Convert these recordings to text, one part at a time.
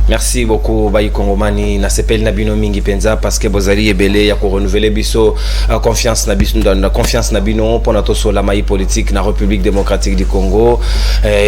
Merci beaucoup Bayi Kongomani na sepel na bino mingi penza parce que bozali ebele ya ko renouveler biso confiance na biso na confiance na bino pona to so la mai politique na République démocratique du Congo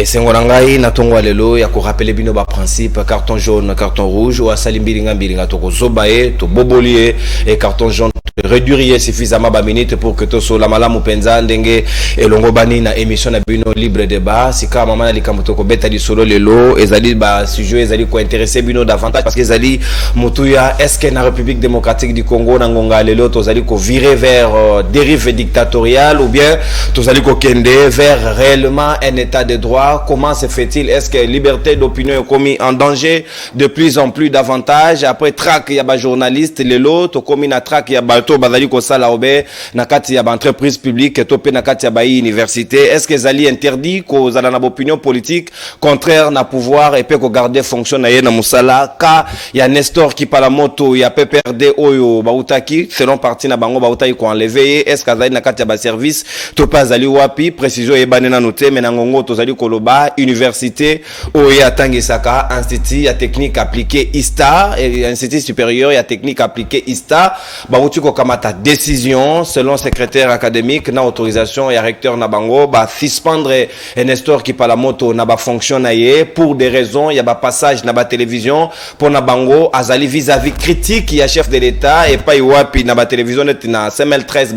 sengola ngai na tongo lelo ya ko rappeler bino ba principe carton jaune carton rouge ou asali mbilinga to ko zobaye to bobolie et carton jaune réduire suffisamment ba minute pour que to so la malamu penza ndenge elongo bani na émission na bino libre débat sika mama na likambo ko beta di solo lelo ezali ba sujet ezali ko intéressé bino davantage parce que ezali mutuya est-ce que na République démocratique du Congo na ngonga lelo tozali ko virer vers dérive dictatoriale ou bien tozali ko kende vers réellement un état de droit. Comment se fait-il? Est-ce que liberté d'opinion est commis en danger de plus en plus davantage après traque ya ba journaliste lelo to commis na traque ya ba to bazali ko sala obe na kati ya ba entreprise publique to pe na kati ya ba université? Est-ce que ezali interdit ko zala na opinion politique contraire na pouvoir et peut ko garder fonction na ye na musala ka ya Nestor qui par la moto ya PPRD oyo bautaki selon parti na bango bautaki ko enlever? Est-ce que azali na kati ya ba service to pas zali wapi précision e banena noté mais na ngongo to zali koloba université oyo atangisaka institut ya technique appliquée ISTA et institut supérieur ya technique appliquée ISTA bauti ko kamata décision selon secrétaire académique na autorisation ya recteur na bango ba suspendre Nestor qui par la moto na ba fonction na ye pour des raisons ya ba passage na ba télévision pour na bango azali vis-à-vis critique ya chef de l'état et pas wapi na ba télévision net na CML13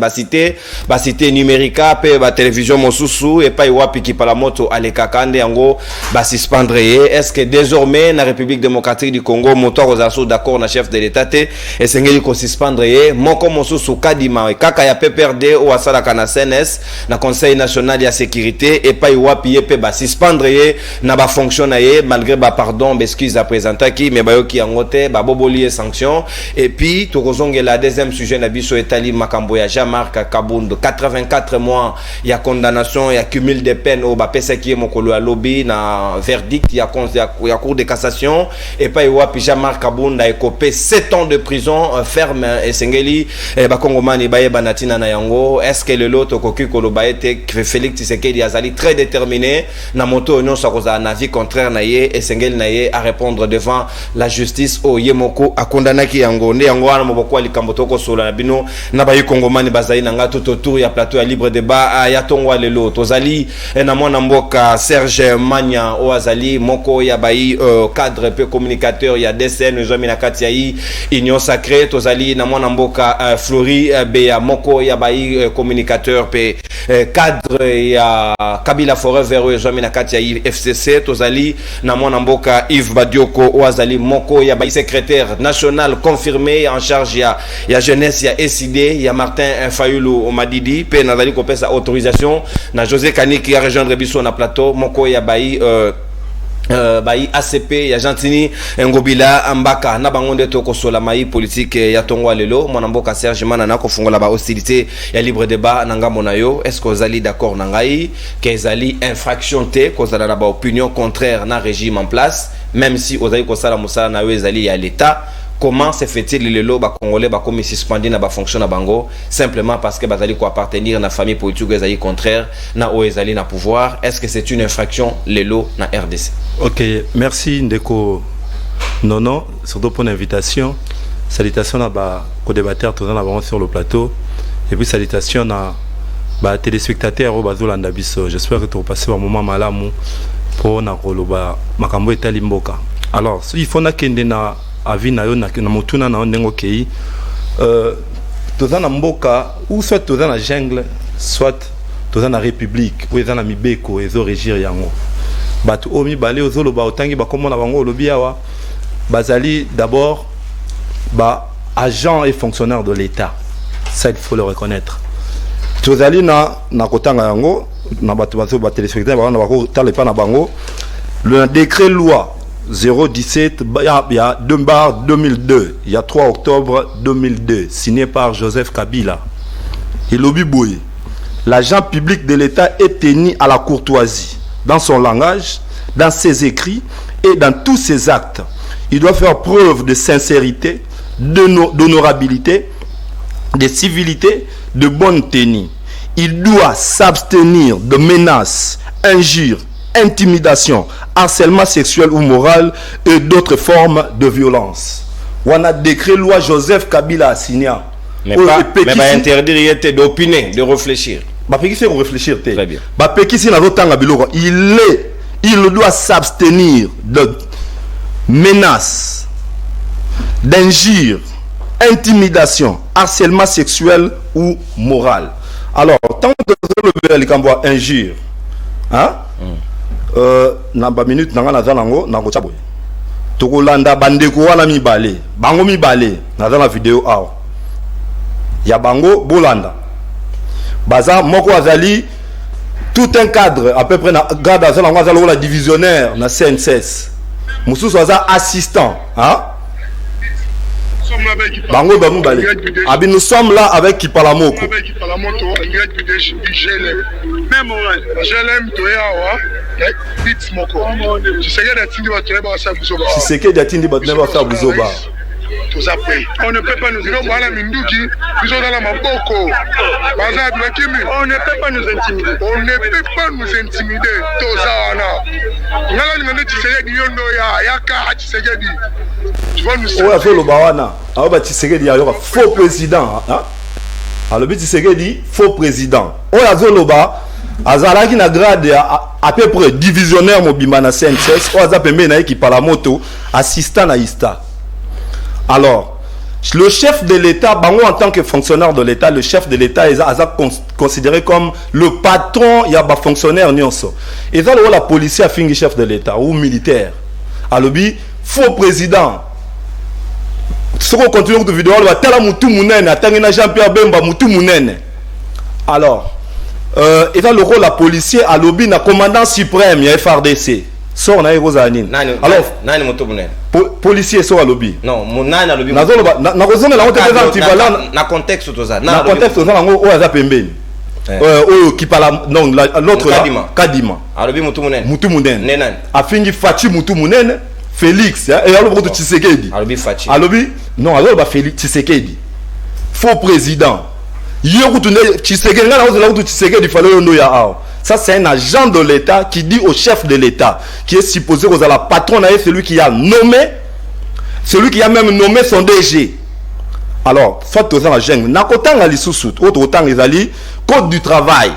ba cité numérica pe ba télévision mosusu et pas wapi qui par la moto aleka kande yango ba suspendre. Est-ce que désormais na République démocratique du Congo moto ozaso d'accord na chef de l'état te et sengeli ko suspendre moko mosusu kadima kaka ya PPRD ou asala kana CNS na Conseil national ya sécurité et pas wapi pe ba suspendre na ba fonction na ye malgré ba pardon excuse à présenter qui mais bayoki yangote ba bobolier sanction. Et puis to kozongela deuxième sujet na biso etali makambo ya Jean-Marc Kabundo 84 mois ya condamnation ya cumul de peine au ba pesa qui mokolo ya lobby na verdict ya cour de cassation et pas wapi Jean-Marc Kabundo a copé 7 ans de prison ferme et sengeli ba kongomani baye banatina na yango. Est-ce que le lot koki koloba ete Félix Tshisekedi azali très déterminé na moto non sa koza na vie contraire na ye et sengeli na ye à répondre devant la justice o yemoko a condamné ki yango nde yango wana moboko likambo toko sola na bino na bayi kongomani bazali na nga tout autour ya plateau ya libre débat ya tongwa lelo tozali na mwana mboka Serge Manya o azali moko ya bayi cadre pe communicateur ya DCN zomi na kati ya yi union sacrée tozali na mwana mboka Flori Beya moko ya bayi communicateur pe cadre ya Kabila Forever zomi na kati ya yi FCC tozali na mwana mboka Yves Badioko o azali moko ya bayi secrétaire national confirmé en charge ya jeunesse ya SID ya Martin Fayulu Omadidi pe nazali ko pesa autorisation na José Kaniki ya rejoindre biso na plateau moko ya bayi bayi ACP ya Gentini Ngobila Ambaka na bangonde to kosola mai politique ya tongwa lelo mwana mboka Serge Mana na ko fungola ba hostilité ya libre débat na ngambo na yo. Est-ce que vous allez d'accord na ngai que ezali infraction te ko zala na ba opinion contraire na régime en place même si ozali ko sala musala na yo ezali ya l'état? Comment se fait-il les lots congolais comme suspendu na ba fonction na bango simplement parce que bazali ko appartenir na famille politique ezali contraire na o ezali na pouvoir? Est-ce que c'est une infraction les lots na RDC? OK, merci Ndeko Nono surtout pour l'invitation. Salutations à ba co-débatteur tous en sur le plateau et puis salutations à ba téléspectateurs au bazolanda biso. J'espère que tu vas passer un moment malamu pour na koloba makambo etali mboka. Alors, il faut na kende na avi na yo na motuna na ndengo kei toza na mboka ou soit toza na jungle soit toza na république ou toza na mibeko ezo régir yango batu omi balé ozoloba otangi bakomona bango olobi awa bazali d'abord ba agent et fonctionnaire de l'état, ça il faut le reconnaître. Tozali na kotanga yango na batu baso ba téléspectateurs na bako tale pa na bango le décret loi 017 2002, il y a 3 octobre 2002, signé par Joseph Kabila. Et l'Obiboui, l'agent public de l'État est tenu à la courtoisie, dans son langage, dans ses écrits et dans tous ses actes. Il doit faire preuve de sincérité, d'honorabilité, de civilité, de bonne tenue. Il doit s'abstenir de menaces, injures intimidation, harcèlement sexuel ou moral et d'autres formes de violence. On a décret loi Joseph Kabila a signé. Mais pas interdire d'opiner, de réfléchir. Très bien. Il doit s'abstenir de menaces, d'injures, intimidation, harcèlement sexuel ou moral. Alors, tant que le cambo injure, hein? Namba minute nanga nazanango nango chaboy. Tokolanda bandeko wana mibale, bango mibale, nazana vidéo awa. Ya bango bolanda. Baza moko azali tout un cadre à peu près na garde azala ngazala la divisionnaire na CNSS. Mususu aza assistant, hein? Bango Bamoubalé. Abi nous sommes là avec Kipalamoko. Avec Kipalamoko, du GLM. Même GLM Toyawa, Bits Moko. Tu sais que Datindi va te faire ça Bouzoba. Tu sais que Datindi va te faire Bouzoba. On ne peut pas nous intimider. On ne peut pas nous intimider. On ne peut pas nous intimider. Tu vas nous faux président. Alors, tu sais que dit faux président. On a vu Azala qui n'a grade à peu près divisionnaire Mobimana CNSS. On a pembe na qui parle moto assistant à Ista. Alors, le chef de l'État, en tant que fonctionnaire de l'État, le chef de l'État est considéré comme le patron, il y a des fonctionnaires. Et ça, la police a fini chef de l'État ou militaire. Alors, faux président. Si on continue de vidéo, on va tellement moutou mounene, attendre Jean-Pierre Bemba moutou mounene. Alors, et ça, le rôle la policier à lobby, na commandant suprême, il y a FRDC. Sort na Rosanine. Alors, nani moutou mounene. Policier sort à lobby. Non, mounane à lobby. Na raison la honte de na contexte tout ça. Na contexte tout ça, on a pembeni. Qui parle non l'autre Kadima. À lobby moutou mounene. Moutou mounene. Nenan. A fini Fati moutou mounene. Félix, et alors tu Tshisekedi. Alobi, non, alors Félix Tshisekedi. Faux président. Tshisekedi, ça c'est un agent de l'État qui dit au chef de l'État, qui est supposé que la patronne est celui qui a nommé, celui qui a même nommé son DG. Alors, soit tu as la gêne, n'acotant à l'issue, autant les alliés, code du travail.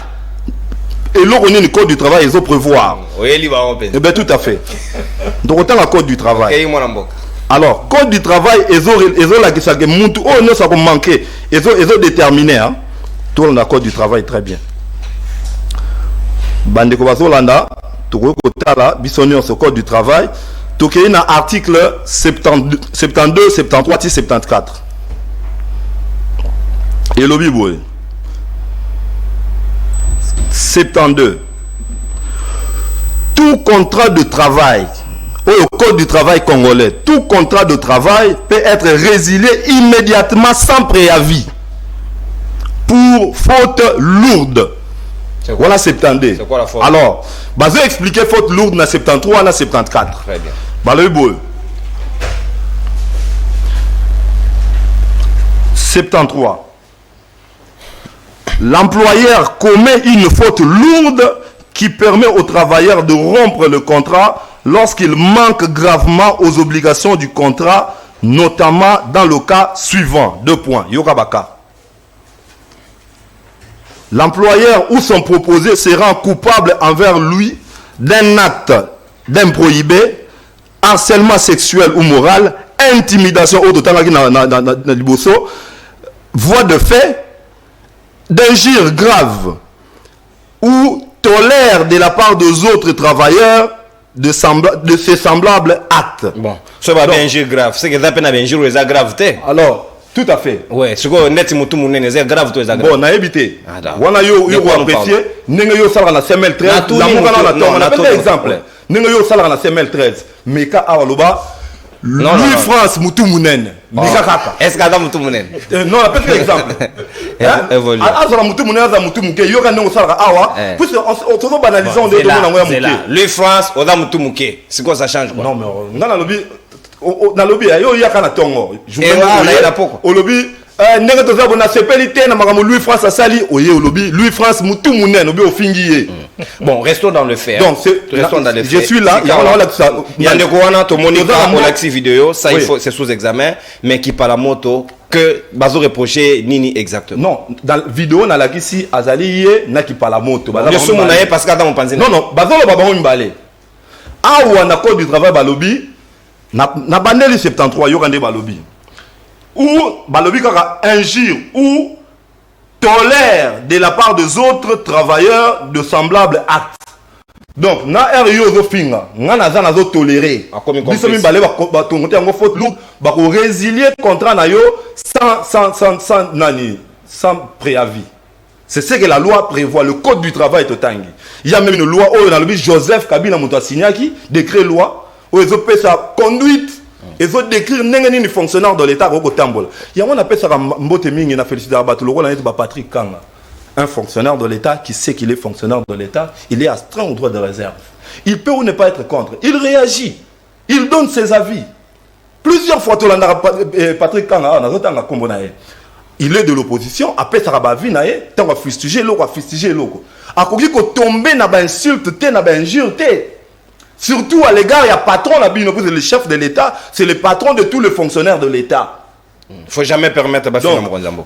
Et là, on a le code du travail, ils ont prévoir. Oui, il va en Eh bien, tout à fait. Donc, autant le code du travail. Alors, code du travail, ils ont la question que Moutou, oh non, ça va manquer. Ils ont déterminé, hein. Tout le code du travail, très bien. Bande Kobasolanda, tout le côté bisonnion ce code du travail, tout qui est un article 72, 73, 74. Et le Bible. 72. Tout contrat de travail, au code du travail congolais, tout contrat de travail peut être résilié immédiatement sans préavis pour faute lourde. Voilà 72. C'est quoi la faute? Alors, je vais expliquer faute lourde dans 73 et dans 74. Très bien. Le boule. 73. L'employeur commet une faute lourde qui permet au travailleur de rompre le contrat lorsqu'il manque gravement aux obligations du contrat, notamment dans le cas suivant. 2 points. Yokabaka. L'employeur ou son proposé se rend coupable envers lui d'un acte d'improhibé, harcèlement sexuel ou moral, intimidation, voie de fait, d'injures graves ou tolère de la part des autres travailleurs de ces semblables actes. Bon, ce n'est pas d'injures graves, c'est que ça peut être d'injures ou des gravité. Alors, tout à fait. Oui, c'est que net mutu munene, c'est grave tout ça. Bon, on a évité. On a eu apprécié. Nenga yo sala na CML 13. La monga na ton. On a fait exemple. Nenga yo sala na CML 13. Mais ka awaloba. Louis France mutu munene. Nika kaka. Est-ce que mutu munene? Non, on a fait exemple. Évolue. Azala mutu munene za mutu muke. Yo ka nenga sala awa. Puisque on se banalise on de na ngoya muke. Louis France oza mutu muke. C'est quoi ça change quoi? Non mais ngana lobi na lobby yo yakana tongo au lobby nenge to zabona sepelité na makambo Louis France asali oye au lobby Louis France mutu munene obi ofingiye Bon, restons dans le fait. Donc, restons dans le fait. Je suis là, il y a un Ndekouana, Tomonika, Olaxi vidéo, ça oui. c'est sous examen, mais qui parle à moto, que Bazo reproché Nini exactement. Non, dans la vidéo, on a la ici, Azali, n'a qui parle à moto. Je suis mon aïe parce que dans mon panzine. Non, Bazo le baba on balé. Ah, ou en accord du travail, Balobi, n'a bandé le 73, Yorande Balobi. Ou Balobi, kaka injure, ou tolère de la part des autres travailleurs de semblables actes. Donc, na RIO zo finga, nga na zana zo tolérer. Biso mi balé ba tongote ngo faute lourde, ba ko résilier contrat na yo sans préavis. C'est ce que la loi prévoit, le code du travail est tangi. Il y a même une loi où dans le but Joseph Kabila Muto Signaki décret loi où ils ont fait sa conduite. Ils ont décrit n'engagé fonctionnaire de l'État au Tambola. Il y a on appelle ça Mbote Mingi na félicité Abatolo on a Patrick Kanga. Un fonctionnaire de l'État qui sait qu'il est fonctionnaire de l'État, il est astreint au droit de réserve. Il peut ou ne pas être contre. Il réagit. Il donne ses avis. Plusieurs fois, Patrick Kanga, il est de l'opposition. Après, ça va vinaï, tant va fustiger l'eau, va fustiger l'eau. À côté que tomber n'a pas insulte, n'a pas injure, surtout à l'égard, il y a patron, le chef de l'État, c'est le patron de tous les fonctionnaires de l'État. Il ne faut jamais permettre à donc,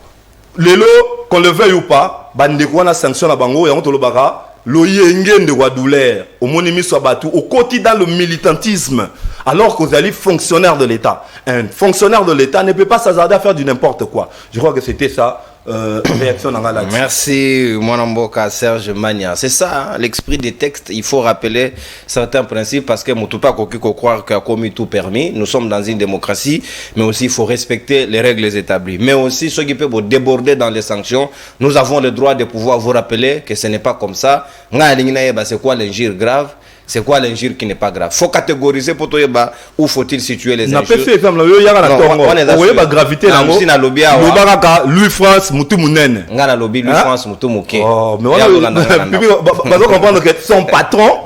les lots, qu'on le veuille ou pas, bandekwana sanction à bango et on te le bara, le yenge de douleur, au monimi soit battu, au quotidien dans le militantisme, alors que vous allez fonctionnaire de l'État. Un fonctionnaire de l'État ne peut pas s'hasarder à faire du n'importe quoi. Je crois que c'était ça. Réaction dans la Merci Mwanamboka Serge Magna. C'est ça, hein, l'esprit des textes. Il faut rappeler certains principes parce que Moutoupa Kokiko croire qu'il a commis tout permis. Nous sommes dans une démocratie, mais aussi il faut respecter les règles établies. Mais aussi ceux qui peuvent déborder dans les sanctions, nous avons le droit de pouvoir vous rappeler que ce n'est pas comme ça. C'est quoi l'injure grave? C'est quoi l'injure qui n'est pas grave? Faut catégoriser pour toi où faut-il situer les injures. On est d'accord. La gravité là. Louis France Moutou Mounen. Ngana lobby Louis France Moutou Mouké. Oh, mais on va comprendre que son patron,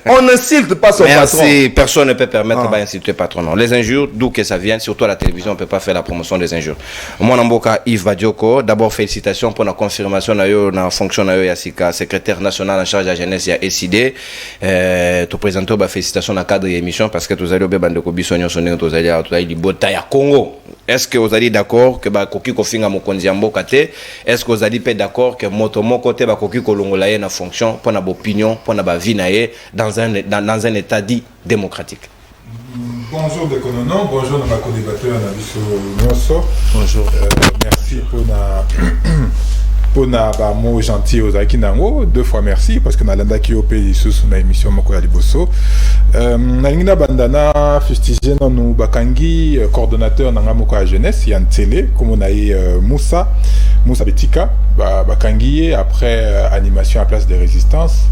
on n'insulte pas son patron. Merci. Personne ne peut permettre d'insulter patron. Non. Les injures, d'où que ça vient, surtout à la télévision, on ne peut pas faire la promotion des injures. Moi, Namboka Yves Badioko, d'abord félicitations pour la confirmation de la fonction de Yassika, secrétaire national en charge de la jeunesse et SID. Te présenter félicitations dans le cadre de l'émission parce que vous allez au Bandeko Bissonio sonner vous allez à Congo. Est-ce que vous allez d'accord que Koki Kofinga Mokondiambo Kate? Est-ce que vous allez d'accord que Motomo côté Koki Kolongolaye na fonction pour na opinion pour na vie dans un état dit démocratique? Bonjour de Konono, bonjour de ma co-débatteur Nabiso Nyoso. Bonjour. Merci pour na mot gentil aux Akinango, 2 fois merci parce que na landa ki opé sous na émission moko ya liboso. Na ngina bandana fustigé nous bakangi coordonnateur na moko ya jeunesse ya télé comme on a Moussa Betika bakangi après animation à place de résistance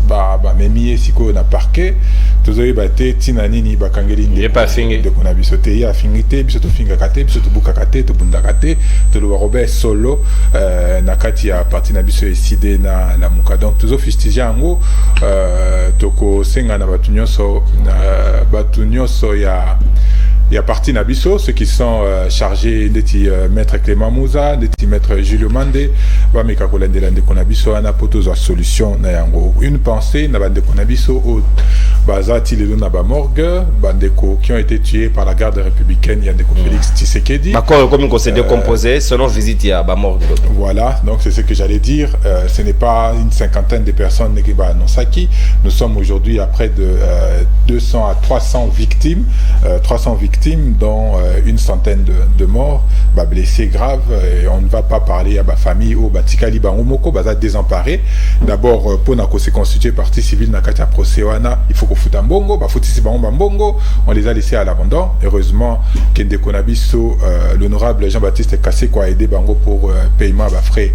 memi siko na parquet tozoyi bate tinanini bakangeli n'est pas fini de qu'on a bisoté ya fingité bisoto finga kate bisoto buka kate to bunda kate to lo Robert solo na kati ya parti na biso SID na la muka donc toujours fustigé yango toko senga na batunyoso il y a parti Nabiso, ceux qui sont chargés d'être maître Clément Mouza, d'être maître Julio Mandé, Bameka Kolende Lande Konabiso, Ana Potozo solution na yango. Une pensée na bande Konabiso au Bazati les na ba morgue, bandeko qui ont été tués par la garde républicaine Yandeko Félix Tshisekedi. D'accord, comme on s'est décomposé selon visite à ba morgue. Voilà, donc c'est ce que j'allais dire. Ce n'est pas une cinquantaine de personnes qui ba Nosaki. Nous sommes aujourd'hui à près de 200 à 300 victimes, dont une centaine de morts, blessés graves, et on ne va pas parler à ma famille ou Batikali Bangoumoko, désemparés. D'abord, pour se constituer partie civile dans le procès, il faut qu'on foute un bongo, on les a laissés à l'abandon. Heureusement, Kende Konabiso, l'honorable Jean-Baptiste Kassé, a aidé Bango pour paiement à frais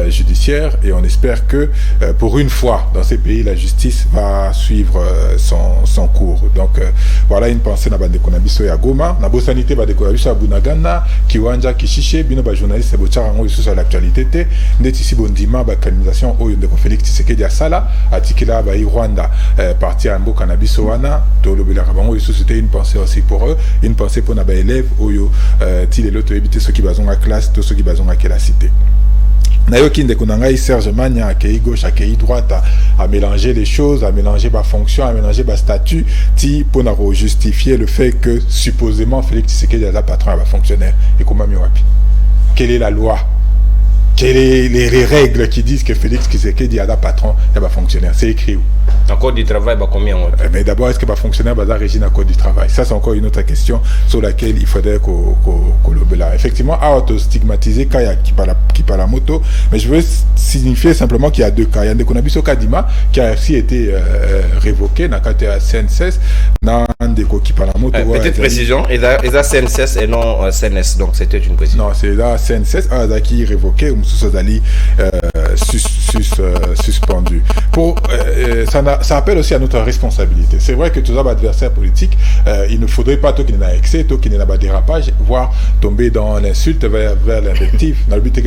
judiciaires, et on espère que pour une fois dans ces pays, la justice va suivre son cours. Donc, voilà une pensée dans Bande Konabiso ya Goma, na bosanité ba décoration à Bunagana, Kiwanja, Kishiche, bino ba journaliste bochara ngo sur l'actualité té, ndeti si bondima ba canalisation oyo ndeko Félix Tshisekedi asala, atikila ba Rwanda, parti à Mboka na biso wana, to lobela kabango c'était une pensée aussi pour eux, une pensée pour na ba élèves oyo ti les loto éviter ceux qui bazon à classe, tous ceux qui bazon à quelle cité. Nayoki Ndekonangai, Serge Magna, accueilli gauche, accueilli droite, à mélanger les choses, à mélanger ma fonction, à mélanger ma statut, pour justifier le fait que supposément Félix Tshisekedi est la patron à fonctionnaire. Et comment mieux wapi? Quelle est la loi? Quelles sont les règles qui disent que Félix Tshisekedi est la patron et le fonctionnaire? C'est écrit où? En code du travail, combien? Mais d'abord, est-ce que le fonctionnaire va régir un code du travail? Ça, c'est encore une autre question sur laquelle il faudrait qu'on le là. Effectivement, à auto-stigmatiser quand il y a qui parle la moto, mais je veux signifier simplement qu'il y a deux cas. Il y a Ndekonabiso Kadima qui a aussi été révoqué dans le cas de CNSS, dans Ndeko qui parle la moto. Petite précision, et ça CNSS et non CNS, donc c'était une précision. Non, c'est là CNSS, qui est révoqué, ou Moussoussazali suspendu. Ça appelle aussi à notre responsabilité. C'est vrai que tous les adversaires politiques, il ne faudrait pas qu'il y ait un excès, qu'il y ait un dérapage, voire tomber dans l'insulte vers l'invective. Dans le but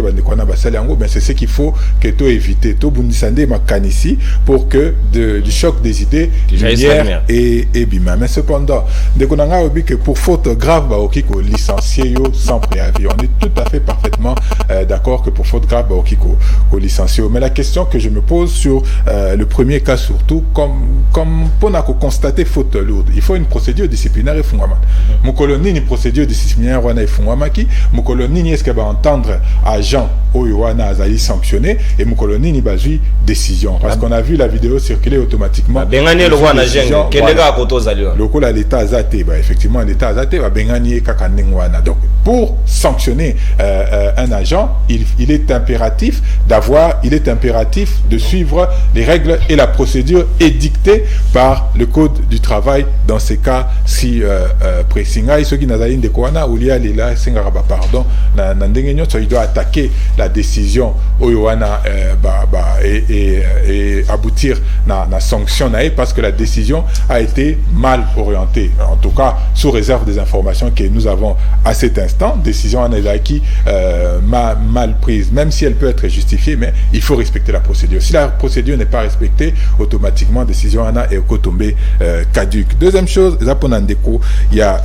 mais c'est ce qu'il faut que tu éviter. Tu bundisande makanisi pour que du choc des idées, lumière et bima. Mais cependant, que pour faute grave, on licencier sans préavis. On est tout à fait parfaitement d'accord que pour faute grave, on licencier. Mais la question que je me pose sur le premier cas surtout, comme pour constater faute lourde, il faut une procédure disciplinaire et fondamentaire. Mon colonie une procédure disciplinaire et fondamentaire. Mon colonie est-ce qu'elle va entendre agent Oyoana Azali sanctionné et mon colonie n'y base décision parce qu'on a vu la vidéo circuler automatiquement. Bengani le roi nageng quel gars koto zalio. Le coup l'état azaté effectivement l'état azaté va bengani kakandengwana. Donc pour sanctionner un agent, il est impératif de suivre les règles et la procédure édictée par le code du travail dans ces cas si précis. Ceux qui n'ont de quoi ou lié là pardon il doit attaquer la décision Oyoana et aboutir à la sanction parce que la décision a été mal orientée, en tout cas sous réserve des informations que nous avons à cet instant. Décision qui mal prise, même si elle peut être justifiée, mais il faut respecter la procédure. Si la procédure n'est pas respectée, automatiquement décision est tombée caduque. Deuxième chose, il y a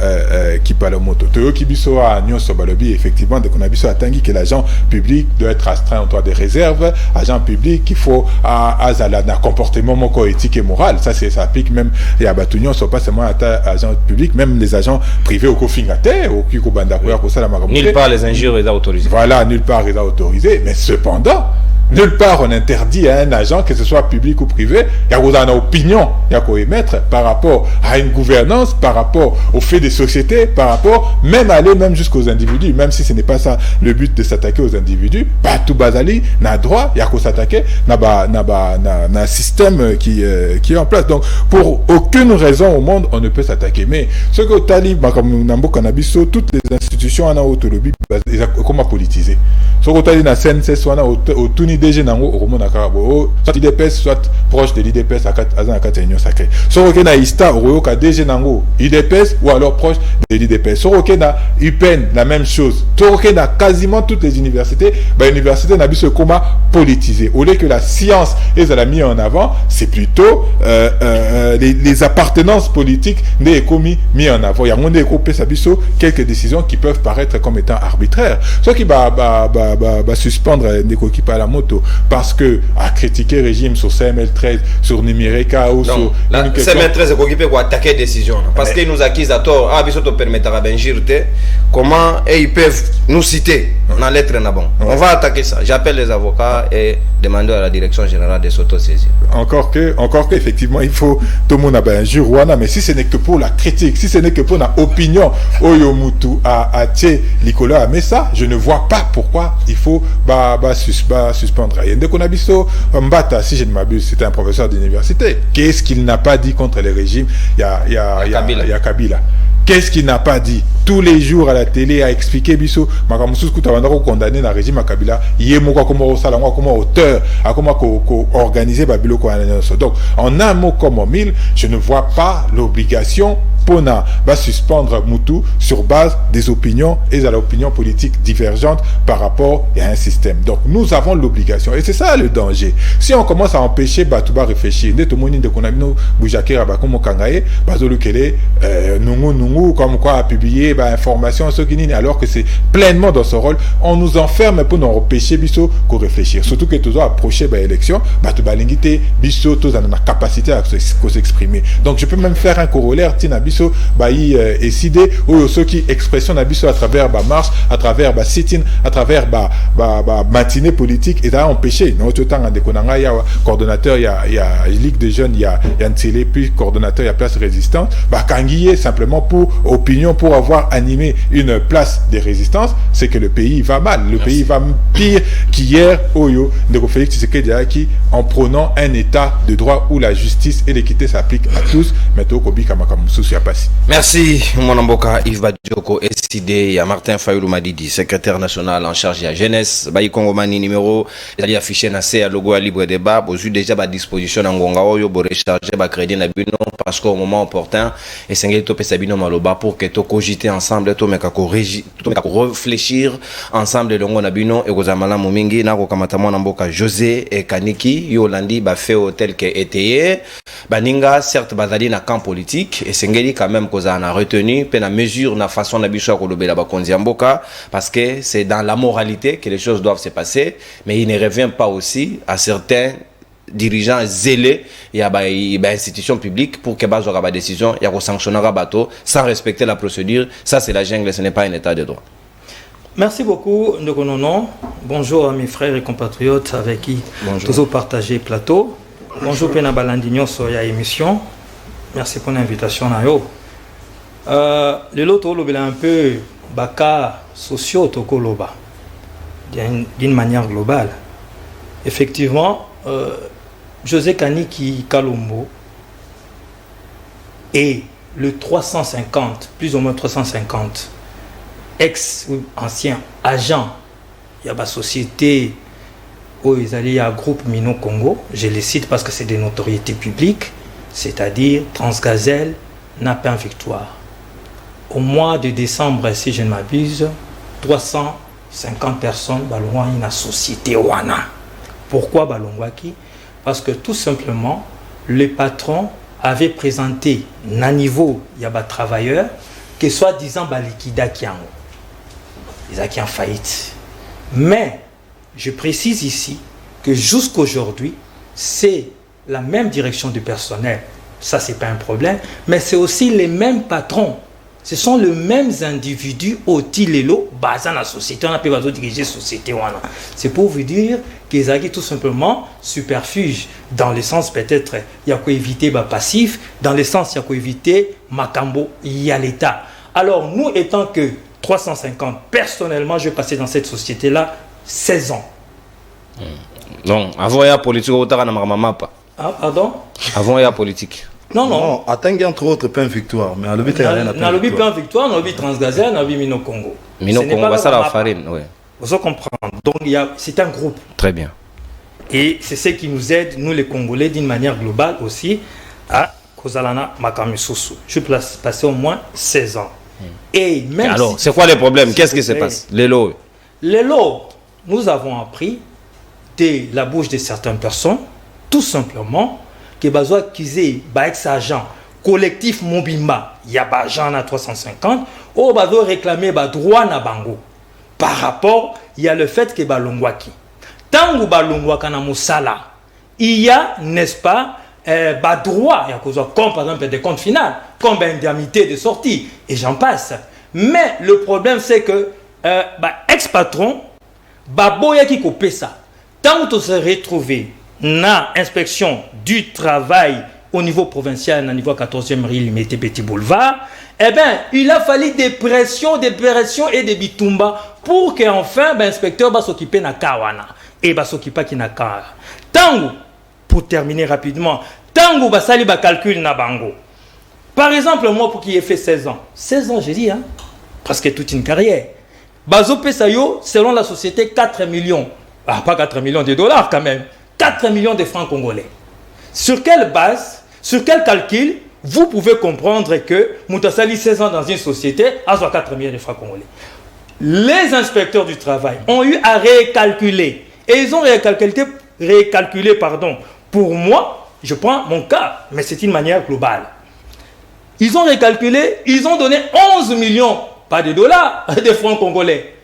qui parle moto qui biso à nyonso balobi effectivement dès qu'on a biso atangi que l'agent public doit être astreint au droit des réserves. Agent public il faut à un comportement éthique et moral, ça applique même et à Batunion sont pas seulement agent public, même les agents privés au cofingate au kiko banda pour ça la nulle part les injures est autorisé. Voilà, nulle part est autorisé, mais cependant nulle part on interdit à un agent, que ce soit public ou privé, il y a une opinion, il y a quoi émettre par rapport à une gouvernance, par rapport au fait des sociétés, par rapport même jusqu'aux individus, même si ce n'est pas ça le but de s'attaquer aux individus. Tout basali n'a droit, il y a quoi s'attaquer, n'a un système qui est en place. Donc pour aucune raison au monde on ne peut s'attaquer. Mais ce que talib comme Nambo Kanabiso, toutes les institutions en autonomie comment politiser. Ce que talib na CNSS au Tuni DG nango au Romo Nakarabo, soit IDPS soit proche de l'IDPS à Katenyo Sacré. Soit na ISTA au DG nango IDPS ou alors proche de l'IDPS. Soit na UPEN la même chose. Soit na quasiment toutes les universités, l'université n'a biso comment politiser. Au lieu que la science est mise en avant, c'est plutôt les appartenances politiques n'est commis mis en avant. Il y a monde écopé sabiso quelques décisions qui peuvent paraître comme étant arbitraires. Soit qui va suspendre des qui parlent la moto parce que à critiquer le régime sur CML13, sur Nimireka ou sur CML13 est occupé pour attaquer décision parce qu'ils nous accusent à tort. Biso te permettra d'ingirter comment ils peuvent nous citer dans lettre nabon. On va attaquer ça. J'appelle les avocats et demander à la direction générale de s'autosaisir. Encore que effectivement il faut tout le monde a un jour mais si ce n'est que pour la critique, si ce n'est que pour la opinion Oyomutu à Tché Nicolas mais ça je ne vois pas pourquoi il faut suspendre. Dès qu'on a biso Mbata, si je ne m'abuse, c'était un professeur d'université. Qu'est-ce qu'il n'a pas dit contre les régimes? Il y a Kabila. Qu'est-ce qu'il n'a pas dit? Tous les jours à la télé à expliquer biso makamusus kutawanda ko condamner na régime Kabila yemoko comme au salon comme auteur à comment organiser babilo ko. Donc en un mot comme en mille, je ne vois pas l'obligation pour va suspendre Moutou sur base des opinions et à l'opinion politique divergente par rapport à un système. Donc nous avons l'obligation, et c'est ça le danger. Si on commence à empêcher Batouba réfléchir, dès tout le monde de Konamino Boujakera Bakomo Kangaye, Bazolu Kele, Nungu, comme quoi a publié information, alors que c'est pleinement dans son rôle, on nous enferme pour nous empêcher Bisso qu'on réfléchir. Surtout que toujours approcher l'élection, Batouba Lingite, Bisso, tous en a capacité à s'exprimer. Donc je peux même faire un corollaire, Tina Bisso, décidé, ou ceux qui expression Bisso à travers marche, à travers sit-in, à travers matinée politique, et ça a empêché. Nous, tout le temps, il y a coordonnateur, il y a Ligue des jeunes, il y a Ntélé, puis coordonnateur, il y a place résistante. Kanguié, simplement pour opinion, pour avoir animé une place de résistance, c'est que le pays va mal. Le pays va pire qu'hier, Oyo, de Félix Tshisekedi, qui, en prônant un état de droit où la justice et l'équité s'appliquent à tous, mais Kobi Kamakamousou Siapasi. Merci, mon Mboka, Yves Badjoko, SID, il y a Martin Fayoulou Madidi, secrétaire national en charge de la jeunesse, Bayi Kongomani numéro, il affiché à logo à libre débat, vous avez déjà à disposition en Gonga Oyo, pour recharger, crédit na bino, parce qu'au moment opportun, et c'est topé Sabino Maloba pour que tu cogiter ensemble, tu réfléchir ensemble, le Ngon Nabino, et Gozamala Momingi, Nako Kamatamo Namboka José et Kaniki, Yolandi, fait tel que été, Baninga, certes, Bazali na camp politique, et c'est quand même qu'on a retenu, puis la mesure, la façon d'habituer à parce que c'est dans la moralité que les choses doivent se passer, mais il ne revient pas aussi à certains dirigeants zélés, il y a des institutions publiques pour que base la décision, il y a sanctionner un bateau sans respecter la procédure. Ça, c'est la jungle, ce n'est pas un état de droit. Merci beaucoup, Ndokonono. Bonjour à mes frères et compatriotes avec qui nous avons partagé le plateau. Bonjour, Pena Balandignon, sur l'émission. Merci pour l'invitation. Le lot est un peu baka sociaux tokoloba d'une manière globale. Effectivement, José Kaniki Kalombo et le 350, plus ou moins 350 ex-anciens agents, il y a la société où il y a un groupe Mino Congo, je les cite parce que c'est des notoriétés publiques, c'est-à-dire Transgazelle, Napin Victoire. Au mois de décembre, si je ne m'abuse, 350 personnes balongwa une société wana. Pourquoi balongwaki? Parce que tout simplement, le patron avait présenté à niveau il y a des travailleurs que soi-disant liquida qui en ils ont en faillite. Mais je précise ici que jusqu'aujourd'hui, c'est la même direction du personnel. Ça, c'est pas un problème, mais c'est aussi les mêmes patrons. Ce sont les mêmes individus au Tilelo, basés dans la société. On a pu diriger la société. C'est pour vous dire qu'ils ont tout simplement superfuge. Dans le sens, peut-être, il y a qu'à éviter passif. Dans le sens, il y a qu'à éviter Makambo, il y a l'État. Alors, nous, étant que 350, personnellement, je passais dans cette société-là 16 ans. Non, avant, il y a politique, ah, pardon? Avant, il y a politique. Non. Attends, entre autres, pas une victoire. Mais à l'objet, il n'y a rien à faire. Dans l'objet, pas une victoire, dans l'objet Transgazelle, dans l'objet Mino Congo. Mino Congo, ça la farine, oui. Vous comprenez. Donc, c'est un groupe. Très bien. Et c'est ce qui nous aide, nous les Congolais, d'une manière globale aussi, à Kozalana Makamisusu. Je suis passé au moins 16 ans. Et même alors, c'est quoi le problème? Qu'est-ce qui se passe? Les lots, nous avons appris de la bouche de certaines personnes, tout simplement, que besoin qu'ils aient ex-agent collectif Mobimba, il y a des gens à 350, ou besoin réclamer droit na bango. Par rapport, il y a le fait que balongwaki. Tant que balongwaka na musala, il y a, n'est-ce pas, droit, comme par exemple des comptes finaux, comme indemnité de sortie, et j'en passe. Mais le problème, c'est que ex-patron, boya qui coupe ça. Tant que tu se retrouves na inspection du travail au niveau provincial, au niveau 14e rue limité Petit Boulevard, eh bien, il a fallu des pressions et des bitumba pour qu'enfin, l'inspecteur va s'occuper de Kawana et va s'occuper de Kawana. Tango, pour terminer rapidement, Tango va sali ba calcul na bango. Par exemple, moi, pour qui ai fait 16 ans, j'ai dit, presque toute une carrière. Bazo Pesayo, selon la société, 4 millions. Ah, pas 4 millions de dollars quand même. 4 millions de francs congolais. Sur quelle base, sur quel calcul vous pouvez comprendre que Moutassali 16 ans dans une société a 4 millions de francs congolais. Les inspecteurs du travail ont eu à récalculer. Et ils ont récalculé, pour moi, je prends mon cas, mais c'est une manière globale. Ils ont récalculé, ils ont donné 11 millions, pas de dollars, de francs congolais.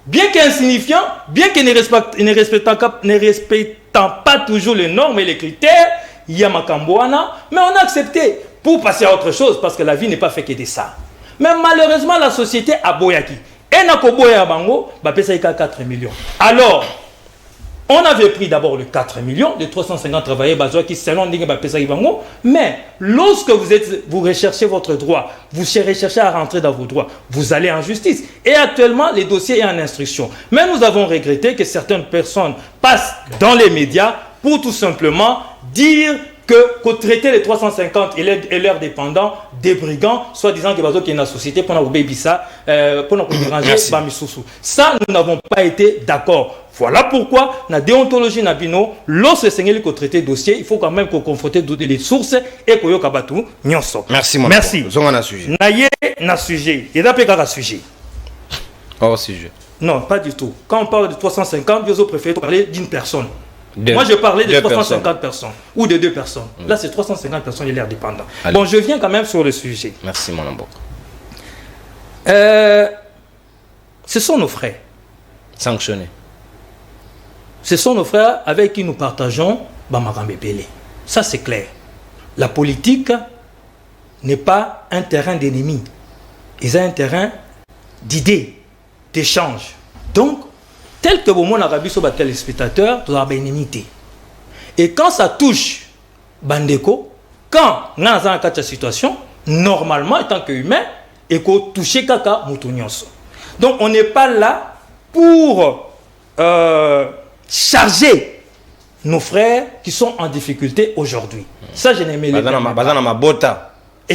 Bien qu'insignifiant, bien que ne respectant pas toujours les normes et les critères, il y a Makambouana, mais on a accepté pour passer à autre chose, parce que la vie n'est pas faite que de ça. Mais malheureusement, la société a boyaki. Et n'a pas boyé à Bango, bah, ça y a 4 millions. Alors, on avait pris d'abord le 4 millions, les 350 travailleurs qui selon Bango, mais lorsque vous recherchez votre droit, vous recherchez à rentrer dans vos droits, vous allez en justice. Et actuellement, les dossiers sont en instruction. Mais nous avons regretté que certaines personnes passent dans les médias pour tout simplement dire que traiter les 350 et leurs dépendants des brigands, soi-disant qu'il y a une société pour nous baby ça, pour nous déranger, ça, nous n'avons pas été d'accord. Voilà pourquoi, dans la déontologie Nabino, lorsque le Seigneur a traité le dossier, il faut quand même qu'on confronte les sources et qu'on y ait nyonso. Merci, mon merci. Vous avez un sujet. Un sujet. Il y a un sujet. Hors sujet. Non, pas du tout. Quand on parle de 350, vous préférez parler d'une personne. Moi, je parlais de 350 personnes ou de 2 personnes. Là, c'est 350 personnes et l'air dépendant. Allez. Bon, je viens quand même sur le sujet. Merci, mon Ambo. Ce sont nos frères. Sanctionnés. Ce sont nos frères avec qui nous partageons Bamarambe Belé. Ça, c'est clair. La politique n'est pas un terrain d'ennemis. C'est un terrain d'idées, d'échanges. Donc, tel que vous avez sur les téléspectateurs, vous avez une ennemité. Et quand ça touche Bandeko, quand nous avons une situation, normalement, en tant qu'humain, il faut toucher Kaka Moutounios. Donc, on n'est pas là pour charger nos frères qui sont en difficulté aujourd'hui. Ça, je n'aimais pas. Il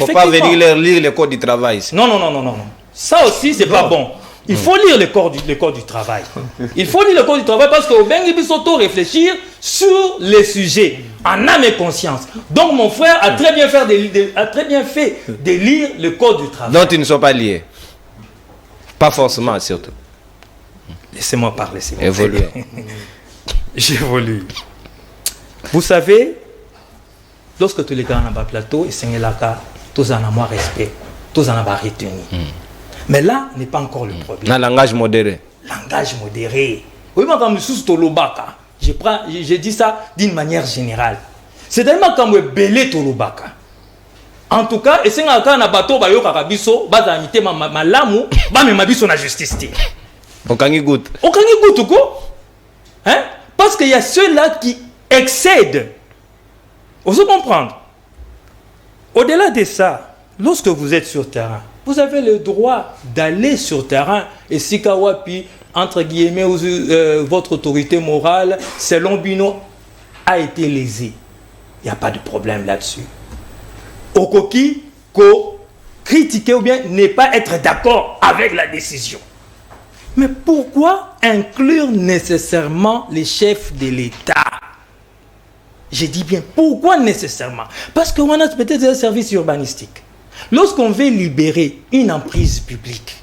ne faut pas venir lire le code du travail. Non. Ça aussi, c'est pas bon. Il faut lire le corps du travail. Il faut lire le corps du travail parce qu'au Bengi Bisoto réfléchir sur les sujets en âme et conscience. Donc mon frère a très bien fait de lire le code du travail. Donc ils ne sont pas liés. Pas forcément, surtout. Laissez-moi parler. Évoluer. J'évolue. Vous savez, lorsque tous les gars en bas plateau, et c'est là tous en moins respect, tous en bas retenu. Mais là n'est pas encore le problème. Un langage modéré. Langage modéré. Oui, mais quand je suis Tolobaka, je dis ça d'une manière générale. C'est-à-dire quand je belé Tolobaka. En tout cas, et c'est quand na bateau ba yo kakabiso, ba za mité malamu, ba me mabiso na justice. Okangi gout. Okangi gout ko? Hein? Parce qu'il y a ceux-là qui excèdent. Vous comprenez? Au-delà de ça, lorsque vous êtes sur terrain, vous avez le droit d'aller sur terrain et si Kawapi, entre guillemets, votre autorité morale, selon Bino, a été lésée. Il n'y a pas de problème là-dessus. Okoki, critiquer ou bien ne pas être d'accord avec la décision. Mais pourquoi inclure nécessairement les chefs de l'État? Je dis bien, pourquoi nécessairement? Parce qu'on a peut-être un service urbanistique. Lorsqu'on veut libérer une emprise publique,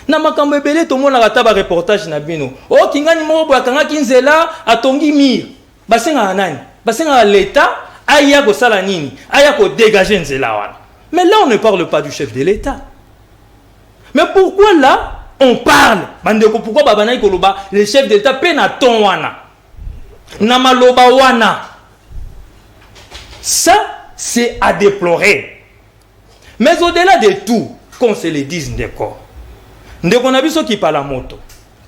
na makambo ebele to mona kataba reportage na bino o kingani mo bwa kanga kinzela atongi mir basenga nani basenga l'État aya ko sala nini aya ko dégager nzela wana. Mais là on ne parle pas du chef de l'État. Mais pourquoi là on parle bandeko pourquoi babana koloba le chef de l'État pe na ton wana na maloba wana? Ça c'est à déplorer. Mais au-delà de tout, qu'on se le dise d'accord, Ndekonabiso qui parle à moto,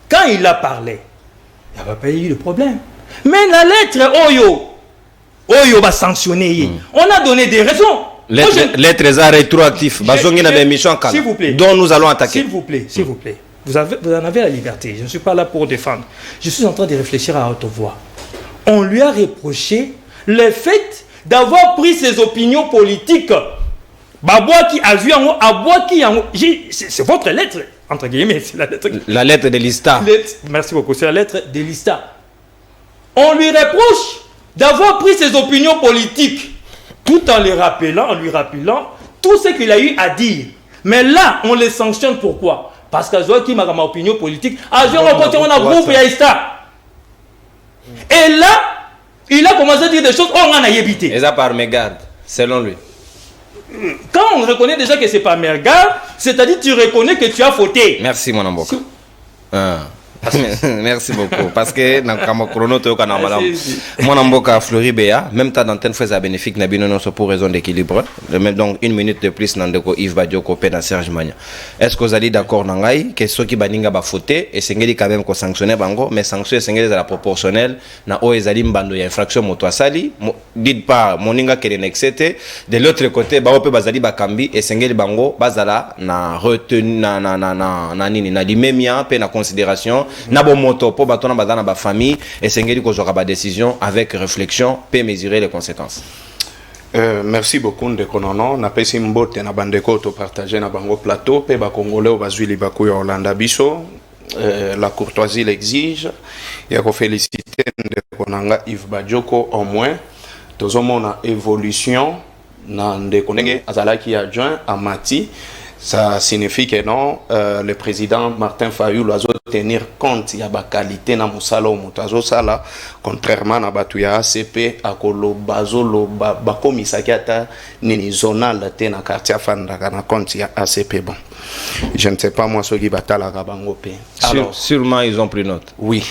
quand il a parlé, il n'y a pas eu de problème. Mais la lettre Oyo va sanctionner. On a donné des raisons. Lettres rétroactives. S'il vous plaît. Dont nous allons attaquer. S'il vous plaît. Vous en avez la liberté. Je ne suis pas là pour défendre. Je suis en train de réfléchir à haute voix. On lui a reproché le fait d'avoir pris ses opinions politiques. Babouaki a vu en Abouaki en c'est votre lettre entre guillemets, c'est la lettre de l'ISTA. Merci beaucoup, c'est la lettre de l'ISTA. On lui reproche d'avoir pris ses opinions politiques tout en lui rappelant tout ce qu'il a eu à dire. Mais là, on les sanctionne pourquoi? Parce que Zoa qui m'a ma opinion politique, on a un groupe Yaïsta. Et là, il a commencé à dire des choses, on en a évité. Et ça par mégarde, selon lui. Quand on reconnaît déjà que c'est pas mégarde, c'est-à-dire tu reconnais que tu as fauté. Merci mon amboka. Merci beaucoup parce que dans kama chrono to kana malam mon amboka Fleury Béa même ta d'antenne fait bénéfique na bino non pour raison d'équilibre même donc une minute de plus nandeko Yves Badioko pe na Serge Magna. Est-ce que vous allez d'accord nangai que ceux qui baninga ba fauté et sengeli quand même ko sanctionner bango mais sanction sengeli la proportionnelle na o ezali mbando ya infraction moto asali dites pas moninga kele nexete de l'autre côté ba ope bazali ba kambi et sengeli bango bazala na retenu na nini na limemia pe na considération na bon moto pour batona bazana ba famille et sengeli ko zoka ba décision avec réflexion peut mesurer les conséquences. Merci beaucoup de konono na pesi mbote na bandeko to partager na bango plateau pe ba congolais bazwili baku ya Hollanda biso la courtoisie l'exige ya ko féliciter de konanga Yves Badioko au moins tozomona évolution na ndeko ndenge azalaki adjoint à Mati. Ça signifie que non, le président Martin Fayulu doit tenir compte de la qualité de Moussala ou Moutazo Sala, contrairement à Batouya ACP, à Kolo Bazolo, Bakomisakata, Nini Zonal, Tena quartier Fandaka, na compte de ACP. Bon, je ne sais pas moi ce qui batala Kabangope. Alors, sûrement ils ont pris note. Oui.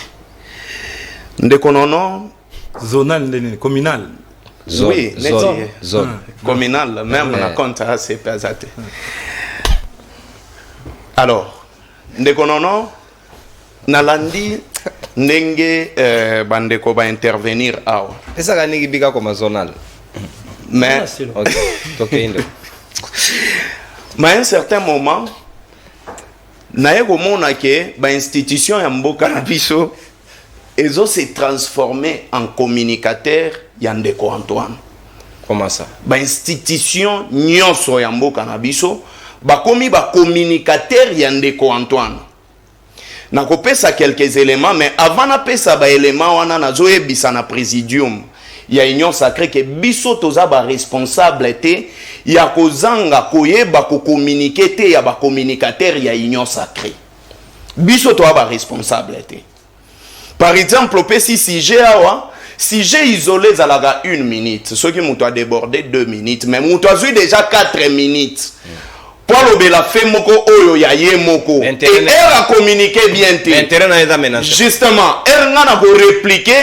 Ndekonono. Zonal, communal. Oui, zone. Communal, même na compte ACP Azate. Alors, ndekonono nalandi ndenge bandeko ba intervenir awa. Esa kaniki bika comme zonal. Mais mais à un certain moment naye komona ke ba institution ya mboka na biso ezo se transformer en communicateur ya ndeko Antoine. Comment ça? Ba institution nyonso ya mboka na biso bakomi ba communicateur ya ndeko Antoine. Nakopesa quelques éléments mais avant na pesa ba éléments wana nazoyebisa na présidium ya union sacrée que biso toza ba responsable te ya kozanga koyeba ko communiquer te ya ba communicateur ya union sacrée. Biso toza ba responsable te. Par exemple pesi sujet awa sujet isolé zalaga 1 minute, ceux qui m'ont débordé 2 minutes mais m'ont déjà 4 minutes. Pour le la fait moko oyo ya ye moko et elle a communiqué bien te. Justement, elle n'a pas répliqué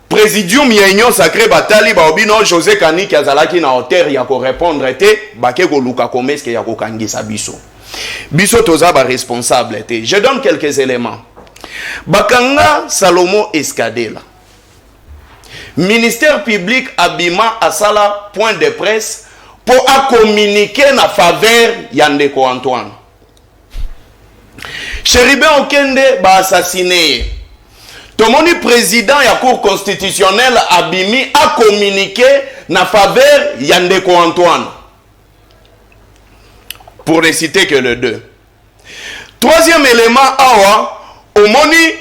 présidium ya union sacrée batali ba obino José Kani qui azalaki na hauteur ya ko répondre te bake ko luka komeske ya ko kangisa biso. Biso toza ba responsable te. Je donne quelques éléments. Bakanga Salomo Escadela. Ministère public abima asala point de presse pour communiquer na faveur Yandeko Antoine. Chéribé Okende ba assassiné. Tomoni président ya cour constitutionnelle abimi a communiqué na faveur Yandeko Antoine. Pour ne citer que le 2. Troisième élément awa omoni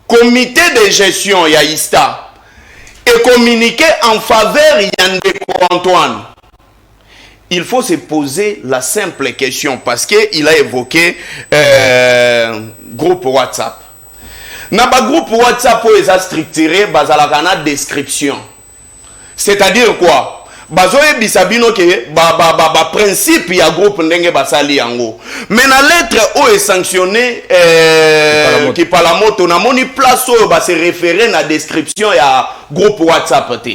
comité de gestion ya ISTA et communiqué en faveur Yandeko Antoine. Il faut se poser la simple question parce qu'il a évoqué groupe WhatsApp. Dans le groupe WhatsApp, ils ont structuré la description. C'est-à-dire quoi? Bazoye bisabino ke ba principe ya groupe ndenge basali yango. Mais na lettre o est sanctionné qui par la moto na moni place o ba se référer na description ya groupe WhatsApp te.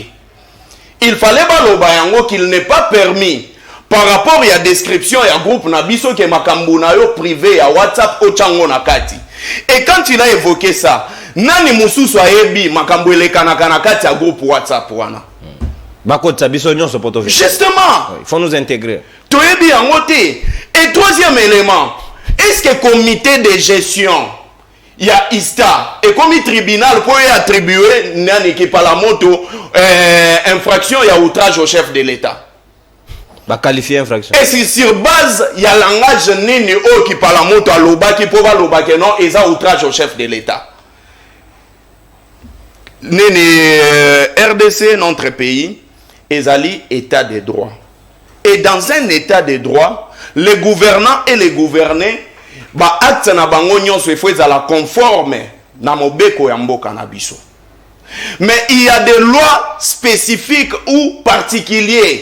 Il fallait baloba yango qu'il n'est pas permis par rapport à la description et à groupe Nabiso qui est makambu yo privé à WhatsApp au chango nakati. Et quand il a évoqué ça, nani mususu ayebi makambu ele kanakanakati à groupe WhatsApp wana. Justement, il faut nous intégrer. Toyebi angote. Et troisième élément, est-ce que comité de gestion il y a ISTA et comme le tribunal pour attribuer nani qui par la moto infraction il y a outrage au chef de l'État. Qualifier infraction. Et c'est sur base, il y a langage nini o qui parle la moto à l'oba qui peut l'oba que non, et ça outrage au chef de l'État. Nini RDC, notre pays, ezali état de droit. Et dans un état de droit, les gouvernants et les gouvernés, ba acte na bango nyonso faut ezala conforme na mobeko ya mboka na biso. Mais il y a des lois spécifiques ou particulières,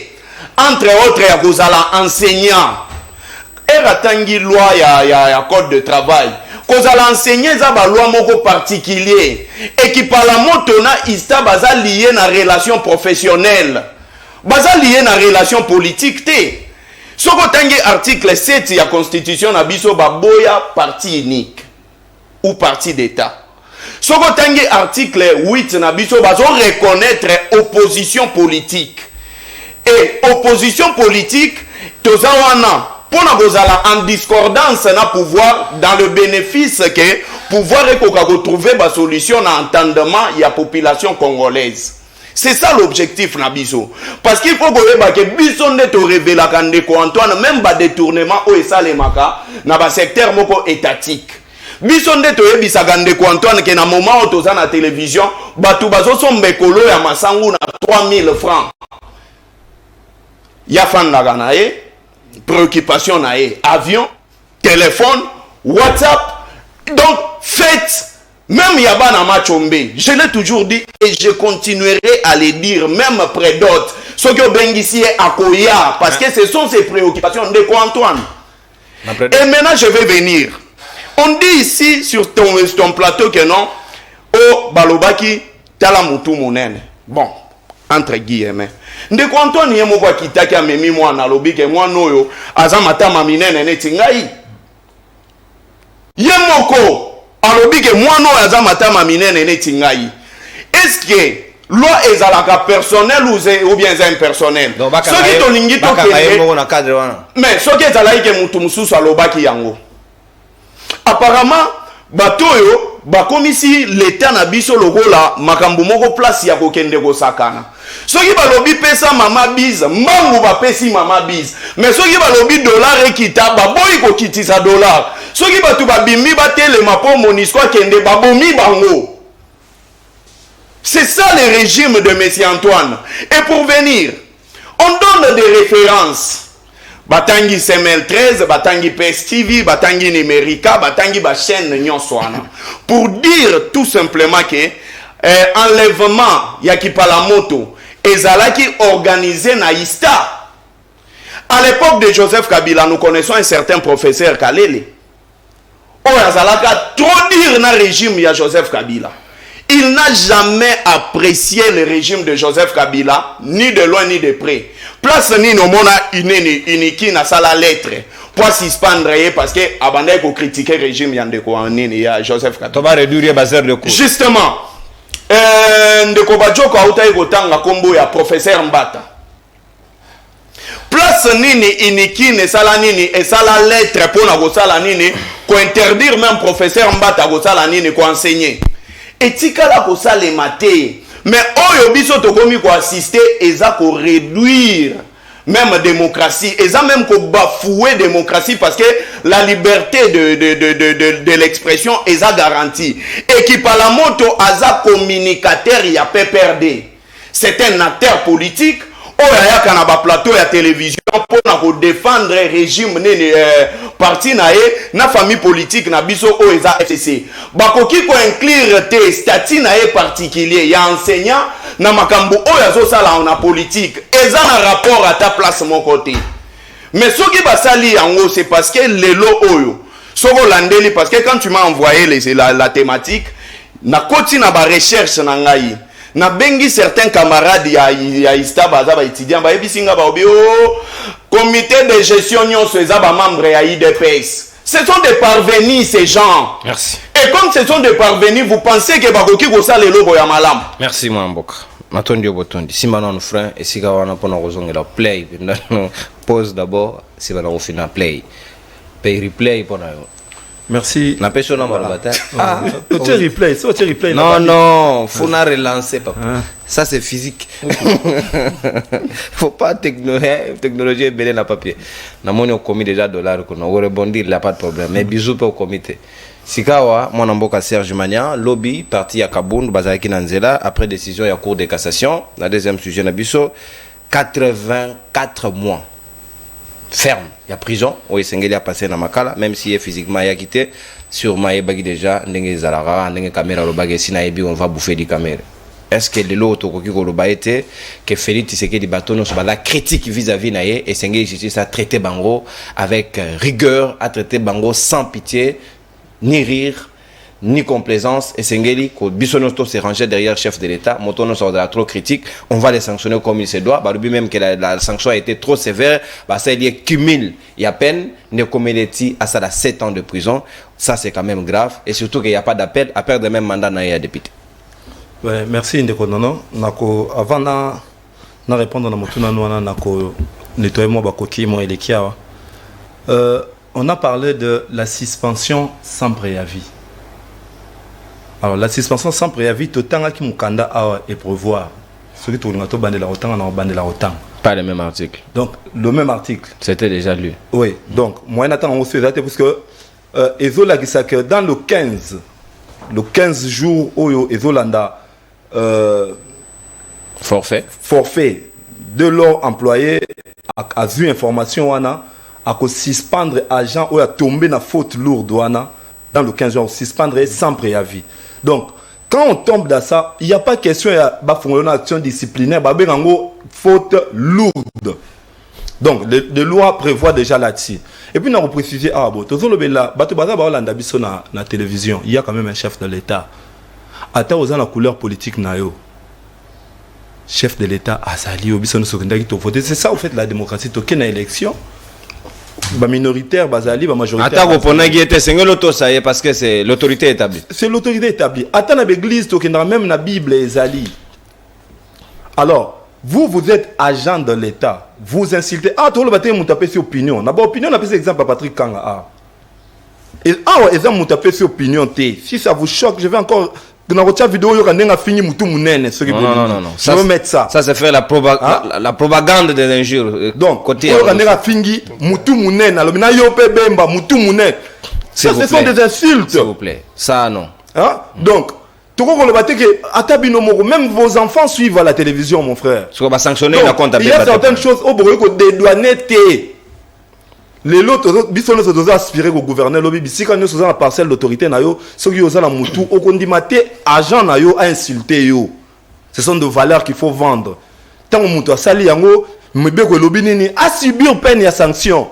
entre autres ya kozala enseignant. Eratangi loi ya code de travail. Kozala enseignant za ba loi moko particulier et qui par la motona ista baza lié na relation professionnelle. Baza lié na relation politique te. Soko tangi article 7 ya constitution na biso baboya parti unique ou parti d'état. Soko tangi article 8 na biso bazo reconnaître opposition politique. Et opposition politique toza wana pona bozala en discordance na pouvoir dans le bénéfice que pouvoir ekoka retrouver ba solution na entendement ya population congolaise. C'est ça l'objectif na biso. Parce qu'il faut que biso nde to révéla kandeko Antoine même ba détournement o esalemaka na ba secteur moko étatique. Biso nde to yebisa kandeko Antoine que na moment où toza na télévision batu bazo sombe kolo ya masangu na 3000 francs. Ya fanda ganae préoccupation nae avion, téléphone, WhatsApp. Donc faites même Yabana Machombe, je l'ai toujours dit et je continuerai à le dire, même près d'autres. Ce que Bengissi est à Koya, parce que ce sont ses préoccupations de quoi Antoine. Et maintenant je vais venir. On dit ici sur ton plateau que non, oh Balobaki, Talamutu Mounene. Bon, entre guillemets. Ndeko Antoine yemo kwa kitaki amemi mwana lobi ke mwana oyo azamata maminene netingai. Yemoko alobi ke mwana oyo azamata maminene netingai. Est-ce que loi ezalaka personnel ou bien impersonnel? Soki tolingi to kende. Mais soki ezalaki ke mutu mususu alobaki yango. Apparemment batoyo bakomisi l'état na biso lokola makambo moko place ya kokende kosakana. Soki balobi pesa mama biz, mbangu bapesi mama biz. Mais soki balobi dollar ekita, baboyi ko kitisa dollar. Soki batu babimi batele mapo monisco kende babomi bango. C'est ça le régime de Messie Antoine. Et pour venir, on donne des références. Batangi CML 13, Batangi PS TV, Batangi Numérica, Batangi ba chaîne nyonswana. Pour dire tout simplement que enlèvement Yakipalamoto ezalaki organisé na Ista. À l'époque de Joseph Kabila, nous connaissons un certain professeur Kalele. Oyazalaka trop dire na régime ya Joseph Kabila. Il n'a jamais apprécié le régime de Joseph Kabila, ni de loin ni de près. Place ni no mona iniki na sala lettre. Pour suspendre parce que abandé ko critiquer régime yandeko anini ya Joseph Kabila. To ba réduire bazar de cours. Justement, ndeko bajoko autai kotanga kombo ya professeur Mbata. Place nini iniki ne sala nini et sala lettre pour na ko sala nini ko interdire même professeur Mbata ko sala nini ko enseigner. Etikala ko sale maté. Mais oyo biso tokomi ko assister eza ko réduire même démocratie, eza même ko bafouer démocratie parce que la liberté de l'expression eza garantie. Et qui par la moto aza communicateur ya PPRD. C'est un acteur politique. Oya kana ba plateau ya télévision pour na défendre régime nene parti na na famille politique na biso o eza FCC. Bakoki ko inclure te statut na particulier ya enseignant na makambo oya zo sala na politique. Eza na rapport à ta place mon côté. Mais soki basali yango c'est parce que lelo oyo soko landeli parce que quand tu m'as envoyé la thématique na koti na ba recherche na ngai na bengi certains camarades ya Ista baza ba étudiants ba ebisinga ba obi comité de gestion nyonso eza ba membre ya IDPS. Ce sont des parvenus ces gens. Merci. Et comme ce sont des parvenus, vous pensez que bakoki ko sala lobo ya malam. Merci mon mboka. Matondi obotondi. Simba non frère et sika wana pona kozongela play. Pause d'abord, si va na finir play. Pay replay pona yo. Merci. Na pesho na malabata. Ah, tu replay, so tu replay. Non, faut na relancer papa. Ça c'est physique. Faut pas technologie est belle na papier. Na moni au comité déjà dollar qu'on va rebondir, il y a pas de problème. Mais bisous pour au comité. Sikawa mwana mboka Serge Mania, lobby parti à Kabound, bazaki na nzela après décision ya cour de cassation. La deuxième sujet na biso 84 mois. Ferme. Il y a prison. Oui, Sengeli a passé dans Makala, même si physiquement il a quitté. Sûrement, il y a déjà des Zalara, des caméras, on va bouffer des caméras. Est-ce que l'autre qui était que Félix Tshisekedi Batono sur la critique vis-à-vis naie et Sengeli Justice a traité Bango avec rigueur, a traité Bango sans pitié, ni rire, ni complaisance. Et Sengeli, quand Bissonosto s'est rangé derrière le chef de l'État, Motono sera trop critique, on va les sanctionner comme il se doit. Barubi même que la sanction a été trop sévère, ça il y a cumul, il y a peine, ne commédie à ça 7 ans de prison. Ça c'est quand même grave et surtout qu'il n'y a pas d'appel à perdre même mandat dans les députés. Ouais, merci Ndeko Nono. Avant de répondre à mon nettoyer moi bakoki moi elekia. On a parlé de la suspension sans préavis. Alors la suspension sans préavis totanga ki mukanda awa et prévoir. Ce qui tourne to bandela autant na bandela autant. Pas le même article. Donc le même article. C'était déjà lu. Oui, donc moi n'attends on se parce que ezola que dans le 15 jours où ezolanda forfait de leur employé a vu information wana a suspendre agent ou a tombé dans faute lourde wana dans le 15 jours suspendre sans préavis. Donc quand on tombe dans ça, il n'y a pas question de une action disciplinaire, faute lourde. Donc les lois prévoient déjà là-dessus. Et puis on a précisé la télévision, il y a quand même un chef de l'État. Attends aux la couleur politique nayo. Chef de l'État Azali Obisono Sokendaki to voter. C'est ça au fait la démocratie to kena élection. Ba minoritaire bazali ba majoritaire. Attends pour na guette c'est l'auto ça y parce que c'est l'autorité établie. C'est l'autorité établie. Attends na l'église to kena même na Bible Ezali. Alors, vous êtes agent de l'État. Vous insultez tout le matin vous tapez sur opinion. Na ba opinion na pèse exemple à Patrick Kanga. Et exemple vous tapez sur opinion T. Si ça vous choque, je vais encore dans la vidéo, il y a fini mutu munene. Non. Ça veut mettre ça. Ça c'est faire la propagande des injures. Donc, côté il y a fini mutu munene. Alors, il y a bemba mutu munene. Ça, ce sont des insultes. S'il vous plaît. Ça, non. Donc, même vos enfants suivent à la télévision, mon frère. Il y a certaines choses au Bourg de dédouaner. Les lots, bisons nous aspirer au gouverneur lobby si quand nous sommes la parcelle d'autorité nayo ceux qui osent la mutu au condimate agent nayo a insulté yo. Ce sont des valeurs qu'il faut vendre. Tant on mutu sali yango mbeko lobby nini a subir peine ya sanction.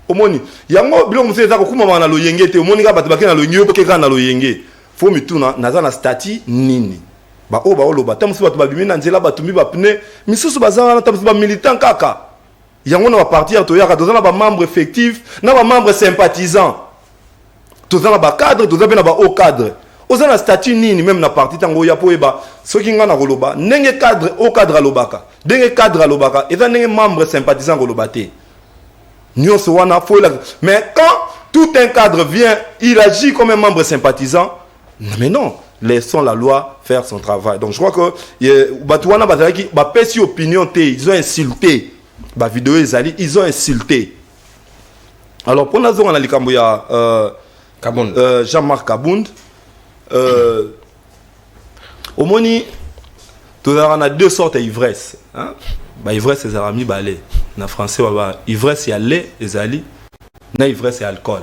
Omoni yango bilo musé za ko kuma na lo yenge te omoni ka batu bakena lo nyo ke kana lo yenge. Faut mituna naza na statut nini. Ba o loba tant musu batu babimi na nzela batu mi ba pne misusu bazana tant musu ba militant kaka. Il y a un parti à Toyaka, tous les membres effectifs, les membres sympathisants, tous les cadres, tous les hauts cadres. Aux un statut ni même na parti tango ya poeba, ceux qui ngana goloba, nenge cadre au cadre alobaka, nenge cadre alobaka, et nenge membre sympathisant golobate. Nyo so wana faut la. Mais quand tout un cadre vient, il agit comme un membre sympathisant. Mais non, laissons la loi faire son travail. Donc je crois que Batouana Bazalaki, ba pesi opinion te, ils ont insulté. Bah vidéo ils ont insulté. Alors pour la zone à l'Ikamboya Jean-Marc Kabound au moni on a deux sortes d'ivresse. Bah ivresse c'est arami balé. Na français bah ivresse il y a lait et ali. Na ivresse et alcool.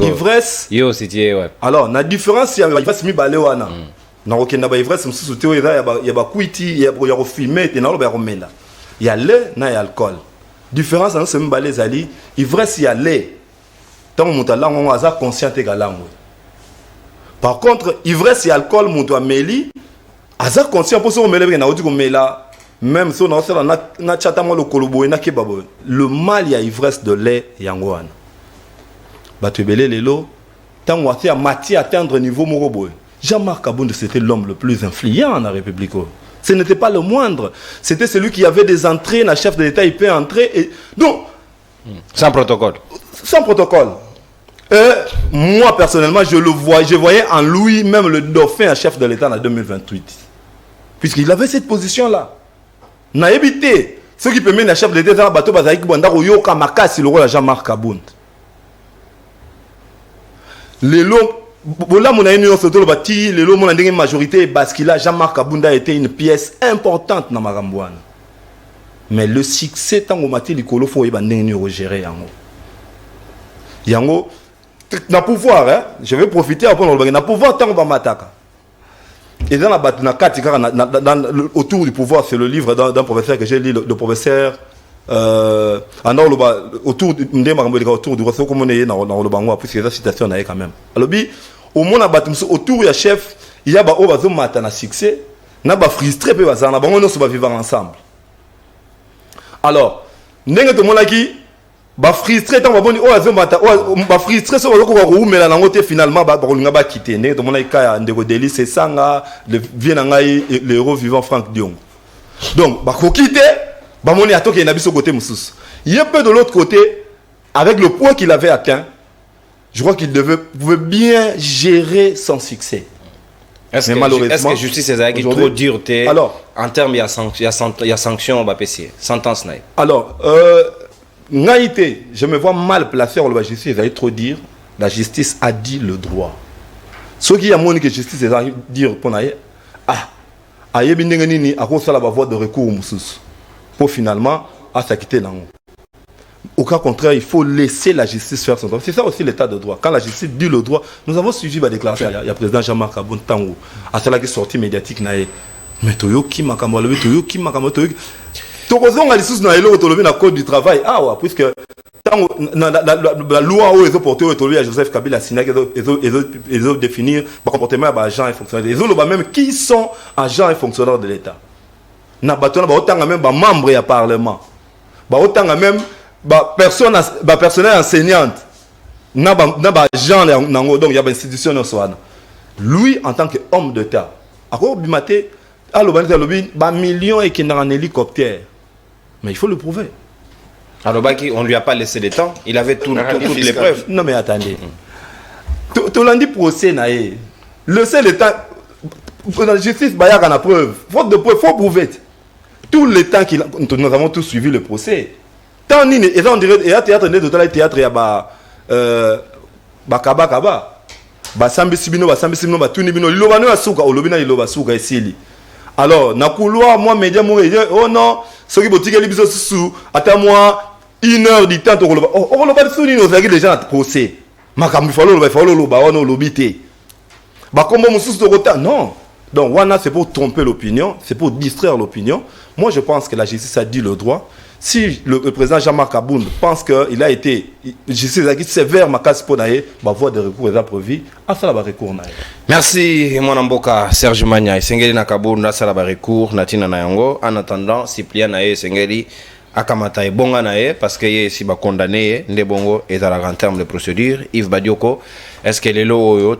Ivresse yo c'était ouais. Alors la différence il y a ivresse mi balé wana. Na okenda ba ivresse mususu te ya ba kuiti ya fumer te na lo ba romela. Il y a lait na ya alcool. Différence entre ces balé ali ivresse il y a lait. Tant mon talent on a conscient également. Par contre ivresse et alcool mon doit meli aza conscient pour so mele na odi ko mela même so na sala na chata mo lo kolobo na kebabo. Le mal il y a ivresse de lait yangoana. Ba tu belé lelo tant on a matière atteindre niveau morobo. Jean-Marc Kabound, c'était l'homme le plus influent en la République. Ce n'était pas le moindre. C'était celui qui avait des entrées, le chef de l'État, il peut entrer. Et... Donc, sans protocole. Sans protocole. Moi, personnellement, je voyais en lui même le dauphin à chef de l'État en 2028. Puisqu'il avait cette position-là. N'a évité. Ce qui permet le chef de l'État, bateau Bazaïk Bandaro Yoka Makasi, le rôle de Jean-Marc Kabound. Les longs. Voilà, mon ami, on se trouve bâti, le lot, mon majorité, parce qu'il a Jean-Marc Kabunda été une pièce importante dans Marambouane. Mais le succès, tant qu'on m'a dit, il faut gérer Yango. Yango, na pouvoir, hein, je vais profiter après le na pouvoir tant qu'on va m'attaquer. Et dans la bataille, autour du pouvoir, c'est le livre d'un professeur que j'ai lu, le professeur. Autour du ressort comme on est dans le bango, puisque la citation est quand même. Alors, au monde autour du chef, il y a des gens qui ont succès, il y a des frustrés, ils vont vivre ensemble. Alors, nous avons des frustrés, ils vont frustrés, finalement, ils vont quitter. Nous avons des délices, c'est ça, le héros vivant Franck Dion. Donc, ils vont quitter. Il y a un peu de l'autre côté, avec le point qu'il avait atteint, je crois qu'il pouvait bien gérer son succès. Est-ce que la justice est trop dure en termes, il y a sanctions au BPC, sentence. Alors, je me vois mal placé dans la justice, il trop dire, la justice a dit le droit. Ce qui a montré que la justice a dit pour la voie de recours pour finalement s'acquitter là. Au cas contraire, il faut laisser la justice faire son travail. C'est ça aussi l'état de droit. Quand la justice dit le droit, nous avons suivi la déclaration. Il y a le président Jean-Marc Kabunda Tango, à cela qui est sorti médiatique. Mais Toyo qui m'a camolé, Toyo qui m'a camolé. Tokozon a l'issue na elo tolobi na code du travail. Ah ouais, puisque la loi où ils ont porté à Joseph Kabila Sina, ils ont définir le comportement des agents et fonctionnaires. Ils ont même qui sont agents et fonctionnaires de l'État. Na batona ba autant même ba membre du parlement. Ba autant même ba personnel enseignante. Na ba agent nango donc il y a une institution dans soana. Lui en tant qu'homme d'État, ako bimate alobani lobby ba millions et qui en hélicoptère. Mais il faut le prouver. Alors on ne lui a pas laissé le temps, il avait toutes les preuves. Non mais attendez. Tu l'as dit procès naé. Le seul état la justice bah y a la preuve. Faute de preuve, faut prouver. Tout le temps nous avons tous suivi le procès. Tant ni et on dirait et théâtre né total théâtre ya ba kaba ba sambi sibino ba tuni bino liloba no asuka olobina liloba suka esili. Alors na couloir moi média mo oh non ce qui botike libiso sous ata moi 1 heure du temps to loba oh loba suni no zaki déjà na procès. Makambi falo loba ono lobité. Ba kombo mususu to kota non. Donc, Wana, c'est pour tromper l'opinion, c'est pour distraire l'opinion. Moi, je pense que la justice a dit le droit. Si le président Jean-Marc Kabunda pense qu'il a été, justice a dit sévère, ma casse pour naïe, ma voie de recours est approvée, à ça la recours naïe. Merci, mon amboka Serge Magna. Sengeli na Kabunda, ça la recours, natina na yango. En attendant, Cyprien naïe, Sengeli, akamata bonga naïe, parce que si ba condamné, ne bongo est à la grande terme de procédure. Yves Badioko. Est-ce que les lois au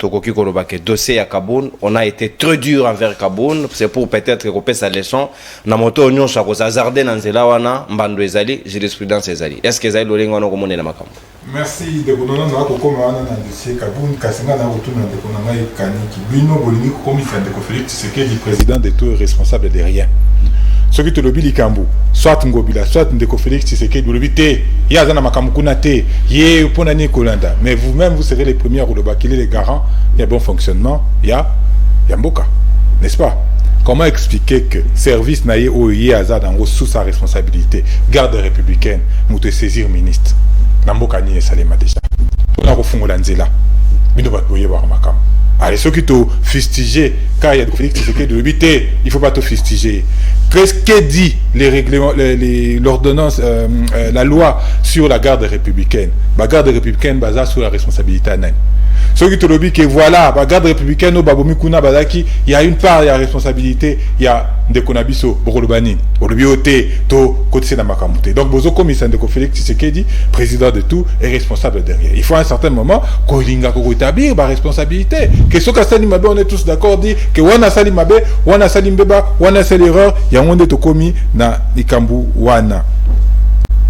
dossier à Kaboun, on a été très dur envers Kaboun, c'est pour peut-être couper sa leçon. Na moto union chako zazarde na nzela wana mbando ezali, jurisprudence ezali. Est-ce que ezali lolingo no komone na makambo? Merci de bonono na ko koma wana na dossier Kaboun kasenga na retour na de konanga kaniki bino bolingi ko komisa de Félix Tshisekedi du président de tout responsable de rien. Ce qui te le dit Kambu, soit Ngobila, soit Ndeko Félix Tshisekedi, vous le dites, il y a un Makamukunate, il y a Ponani Kolanda. Mais vous-même, vous serez les premiers ou le bas, qu'il est les garants, il y a bon fonctionnement, il y a Mboka, n'est-ce pas? Comment expliquer que service naïe OIE Azad en sous sa responsabilité, garde républicaine, nous te saisir ministre, Namboka ni Salema déjà. On a refondé l'anzela, mais nous ne pouvons pas voir Makam. Allez, ceux qui t'ont fustigé, quand il y a Félix Tshisekedi, de l'habiter, il ne faut pas te fustiger. Qu'est-ce que dit les règlements, l'ordonnance, la loi sur la garde républicaine? La garde républicaine basée sur la responsabilité à Nani. Ceux qui te le disent que voilà, la garde républicaine, il y a une part, il y a responsabilité, il y a des konabiso, Borolobani, Borobioté, To, Côté Namakamouté. Donc, Bozo commissaire de Félix Tshisekedi, président de tout, est responsable derrière. Il faut à un certain moment qu'on établir la responsabilité. Que ce que Salimabé, on est tous d'accord, dit que Wana Salimabé, Wana Salimbeba, Wana Salireur, il y a un monde de commis na Ikambu Wana.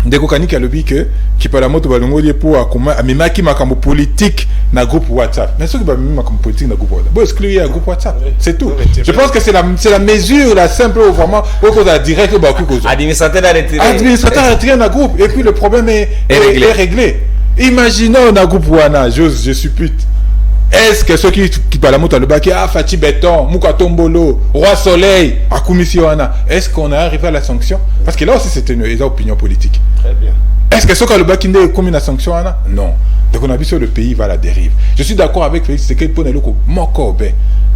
Ndeko Kaniki a le dit que qui parle la moto balongo lié pour à memaki makambo politique na groupe WhatsApp. Mais ce qui va même makambo politique na groupe WhatsApp. Bon exclure un groupe WhatsApp. C'est tout. Je pense que c'est la mesure la simple vraiment au cause la direct ba ku cause. Administrateur a retiré un groupe et puis le problème est réglé. Imaginons un groupe Wana, je suppute. Est-ce que ceux qui parlent à le bac, Fati Béton, Moukatombolo, Roi Soleil, Akoumisi Wana, est-ce qu'on est arrivé à la sanction? Parce que là aussi c'est une opinion politique. Très bien. Est-ce que ceux qui ont le bac comme une sanction Wana? Non. Donc on a vu sur le pays va à la dérive. Je suis d'accord avec Félix Tshisekedi pour le coup, Mokobe.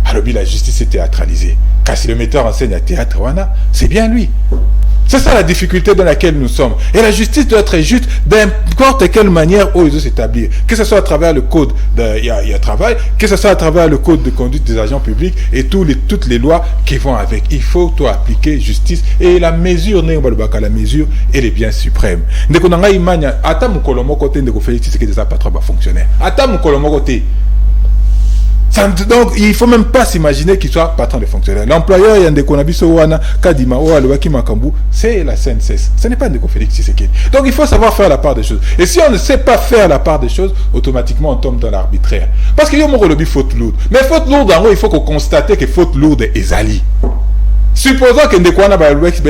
Alors la justice est théâtralisée. Car si le metteur en scène à théâtre Wana, c'est bien lui. C'est ça la difficulté dans laquelle nous sommes. Et la justice doit être juste d'importe quelle manière où ils doivent s'établir. Que ce soit à travers le code de travail, que ce soit à travers le code de conduite des agents publics et toutes les lois qui vont avec. Il faut tout appliquer justice. Et la mesure, la mesure, elle est bien suprême. Ndeko nanga imanya, ata mukolomo kote ndeko Félix Tshisekedi des patron fonctionnaire. Ata mukolomo kote. Donc, il ne faut même pas s'imaginer qu'il soit patron de fonctionnaires. L'employeur, c'est la CNCS. Ce n'est pas Ndeko Félix Tshisekedi. Donc, il faut savoir faire la part des choses. Et si on ne sait pas faire la part des choses, automatiquement, on tombe dans l'arbitraire. Parce qu'il y a un faute lourde. Mais faute lourde, il faut qu'on constate que faute lourde est Ali. Supposons que Ndeko Félix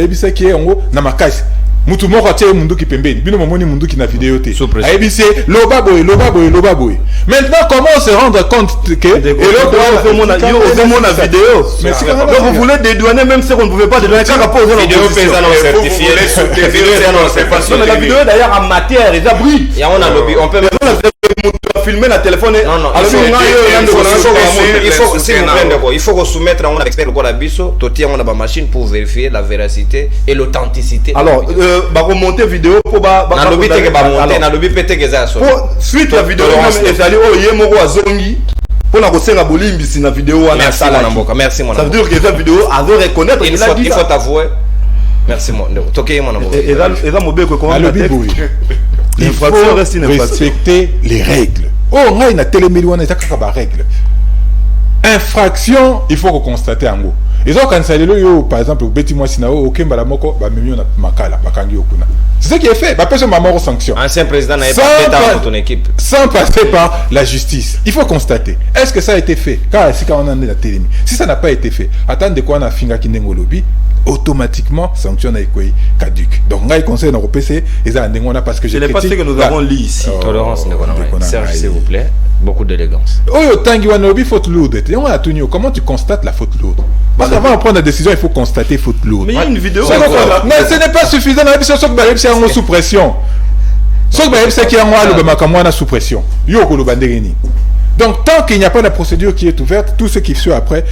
mutu moko atie mundu ki pembeni bino momoni mundu ki na vidéo te aibisi loba boy. Maintenant comment on se rendre compte que et la vidéo mais vous voulez dédouaner même si on ne pouvait pas dédouaner quand on pose vidéo paysan non certifié la vidéo d'ailleurs en matière et d'abri il y a on a lobby on peut même filmer la téléphone il faut soumettre à un expert le la biso totia on a ma machine pour vérifier la véracité et l'authenticité. Alors remonter vidéo pour na lobby te ke ba monter na lobby pété que ça suite la vidéo ezali oyo moko azongi pour la kosenga bolimbisi na vidéo wana sala merci mon ça veut dire que cette vidéo a veut reconnaître il faut t'avouer merci mon toké mon amour et là mobeko comment il faut respecter les règles. Oh, on a une télémélion, règle. Infraction, il faut constater en gros. Ils ont cancellé le par exemple, Betty Moisinao, ok, Balamoko, Bamimio Makala, Bakangi Okuna. C'est ce qui est fait. Bah, personne m'a mort sanction. Ancien président n'avait pas fait dans ton équipe. Sans passer par la justice. Il faut constater. Est-ce que ça a été fait? Car si on en est la télé. Si ça n'a pas été fait, attendez quoi on a finga qui n'engo lobby. Automatiquement sanction a été caduque. Donc on a conseil dans le PC et ça a parce que je n'ai pas ce que nous avons lu ici. Tolérance, Serge, s'il vous plaît, beaucoup d'élégance. Oh tangi wanobi faute lourde. On a tout comment tu constates la faute lourde? Parce qu'avant de prendre la décision, il faut constater faute lourde. Mais il y a une vidéo. Mais ce n'est pas suffisant. C'est en sous pression. C'est qui est en sous pression. Donc, tant qu'il n'y a pas de procédure qui est ouverte, tout ce qui suit après,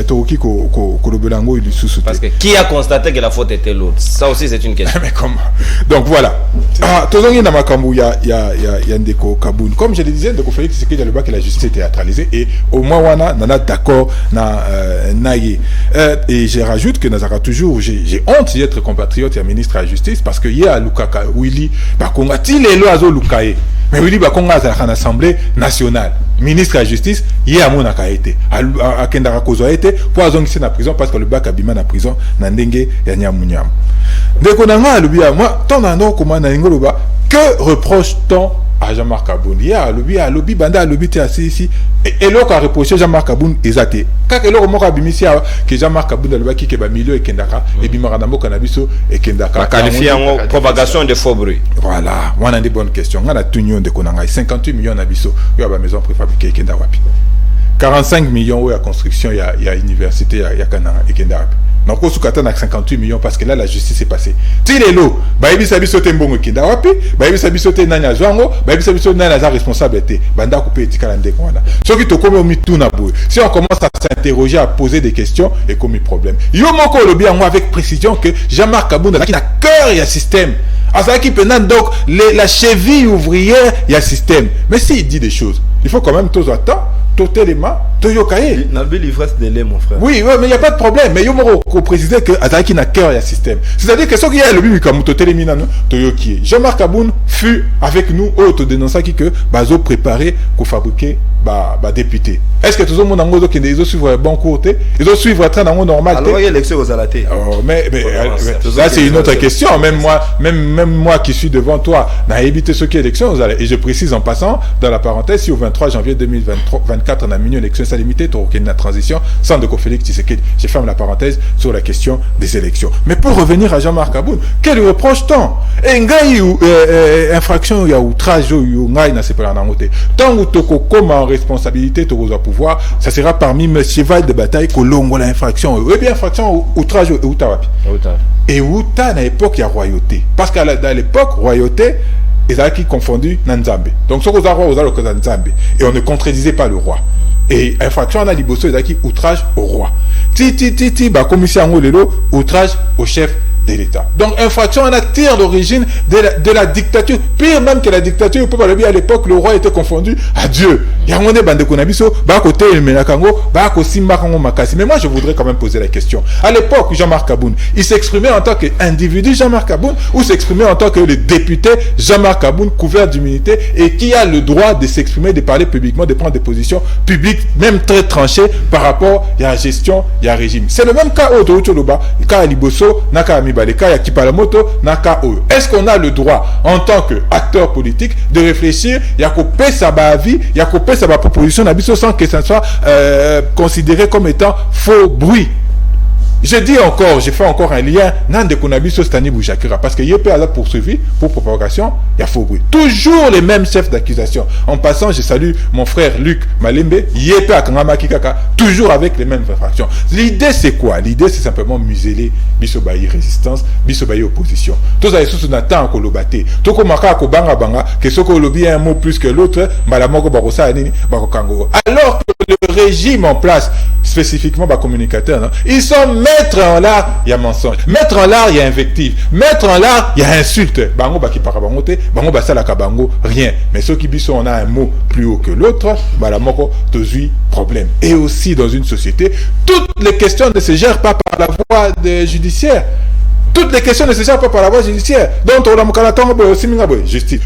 Toroki Kolobelango, il sous. Parce que qui a constaté que la faute était lourde? Ça aussi, c'est une question. Mais comment? Donc, voilà. Il y a Ndeko Kaboun. Comme je le disais, Ndeko Félix Tshisekedi a le bac et la justice est théâtralisée. Et au moins, on a d'accord, et je rajoute que Nazara toujours, j'ai honte d'être compatriote et ministre de la justice parce que hier à Lukaka, Willy, Bakongati, les lois Lukaye. Mais Willy Bakonga à l'Assemblée nationale. Ministre de la justice, hier à Monaka été. À Kendara Kozo a été, pour avoir en prison parce que le bac a bimé en prison, Nandenge et Nyamunyam. Dès qu'on a moi, ton ando, comment Nangoloba, que reproche-t-on à Jean-Marc Aboun? Il y a un lobby, banda à lobby, assis ici. Et l'autre a reproché Jean-Marc Aboun, exact. Quand l'autre m'a dit que Jean-Marc Aboun a le qui est milieu et Kendaka, et Bimaranamo Canabiso et Kendaka. Qualifié en propagation de faux bruits. Voilà, on a des bonnes questions. On a tout le monde de Konanga, 58 millions d'Abisso, il y a la maison préfabriquée et Kendawapi. 45 millions à construction, il y a université, il y a Kananga et Kendawapi. Donc, on a 58 millions parce que là, la justice est passée. Tilelo, Baïbi Sabisote Mbongo Kendawapi, Baïbi Sabisote Nanya Zwango, Baïbi Sabisote Nanya responsabilité, Banda Coupé Tikalande Kwana. Ce qui te commet au mituna boue. Si on commence à s'interroger, à poser des questions, et comme il problème. Yo moko le bien moi avec précision que Jean-Marc Aboun qui n'a cœur, il y a système. À ça qui peut donc la cheville ouvrière, il y a système. Mais s'il dit des choses, il faut quand même tous attendre. Totalement, Toyokaye. N'a pas l'ivresse de lait, mon frère. Oui, mais il n'y a pas de problème. Mais il faut préciser que Azaki n'a cœur, il y a système. C'est-à-dire que ce qui est le but, comme Totelemina, Toyoki. Jean-Marc Aboun fut avec nous, autodénonçant qui que Bazo préparé pour fabriquer député. Est-ce que tout le monde a dit qu'ils ont suivi un bon côté? Ils ont suivi un train dans normal. Alors, il y a l'élection aux alatés. Mais là, c'est une autre question. Même moi qui suis devant toi, n'a évité ce qui est élection aux alatés. Et je précise en passant, dans la parenthèse, si au 23 janvier 2024, 2024 on a mis une élection sans limité pour qu'il y ait une transition sans de Félix Tshisekedi. Je ferme la parenthèse sur la question des élections. Mais pour revenir à Jean-Marc Aboun, quel reproche-t-on? Et infraction, il y a outrage, il y a tant que tu comme en responsabilité, tu as pouvoir, ça sera parmi mes cheval de bataille que l'on a l'infraction. Et bien, infraction, outrage, et outa, à l'époque, il y a royauté. Parce qu'à l'époque, royauté, ils avaient confondu Nanzambe. Donc, ce qu'on a le Nzambe. Et on ne contredisait pas le roi. Et infraction, on a liboso, ils avaient outrage au roi. Commission outrage au chef de l'État. Donc, infraction, on a tiré l'origine de la dictature. Pire même que la dictature, peut pas le dire, à l'époque, le roi était confondu à Dieu. Mais moi, je voudrais quand même poser la question. À l'époque, Jean-Marc Aboun, il s'exprimait en tant qu'individu Jean-Marc Aboun ou s'exprimait en tant que le député Jean-Marc Aboun, couvert d'immunité et qui a le droit de s'exprimer, de parler publiquement, de prendre des positions publiques, même très tranchées par rapport à la gestion, à la régime. C'est le même cas au Toloba, le cas à Liboso, Naka les cas Yakipalamoto, Naka O. Est-ce qu'on a le droit, en tant qu'acteur politique, de réfléchir, Yakopé Saba vie, Yakopé Saba proposition, sans que ça soit considéré comme étant faux bruit? Je dis encore, j'ai fait encore un lien, Nande Konabiso Stani Boujakira, parce que Yepé a poursuivi pour propagation, il y a faux bruit. Toujours les mêmes chefs d'accusation. En passant, je salue mon frère Luc Malembe, Yepé Akangama Kikaka, toujours avec les mêmes infractions. L'idée c'est quoi? L'idée c'est simplement museler Bisobayi résistance, Bisobayi opposition. Tous les sous Nathan Kolobate, Toko Maka Kobanga Banga, que Soko Lobi a un mot plus que l'autre, Malamoko Barossa Anini, Barokango. Alors que le régime en place, spécifiquement communicateur, non? Ils sont mettre en l'art, il y a mensonge. Mettre en l'art, il y a invective. Mettre en l'art, il y a insulte. Bango baki parabangote, bango basala kabango, rien. Mais ceux qui bissont, on a un mot plus haut que l'autre, balamoko, tozui, problème. Et aussi dans une société, toutes les questions ne se gèrent pas par la voie judiciaire. Toutes les questions ne se gèrent pas par la voie judiciaire. Donc, justice.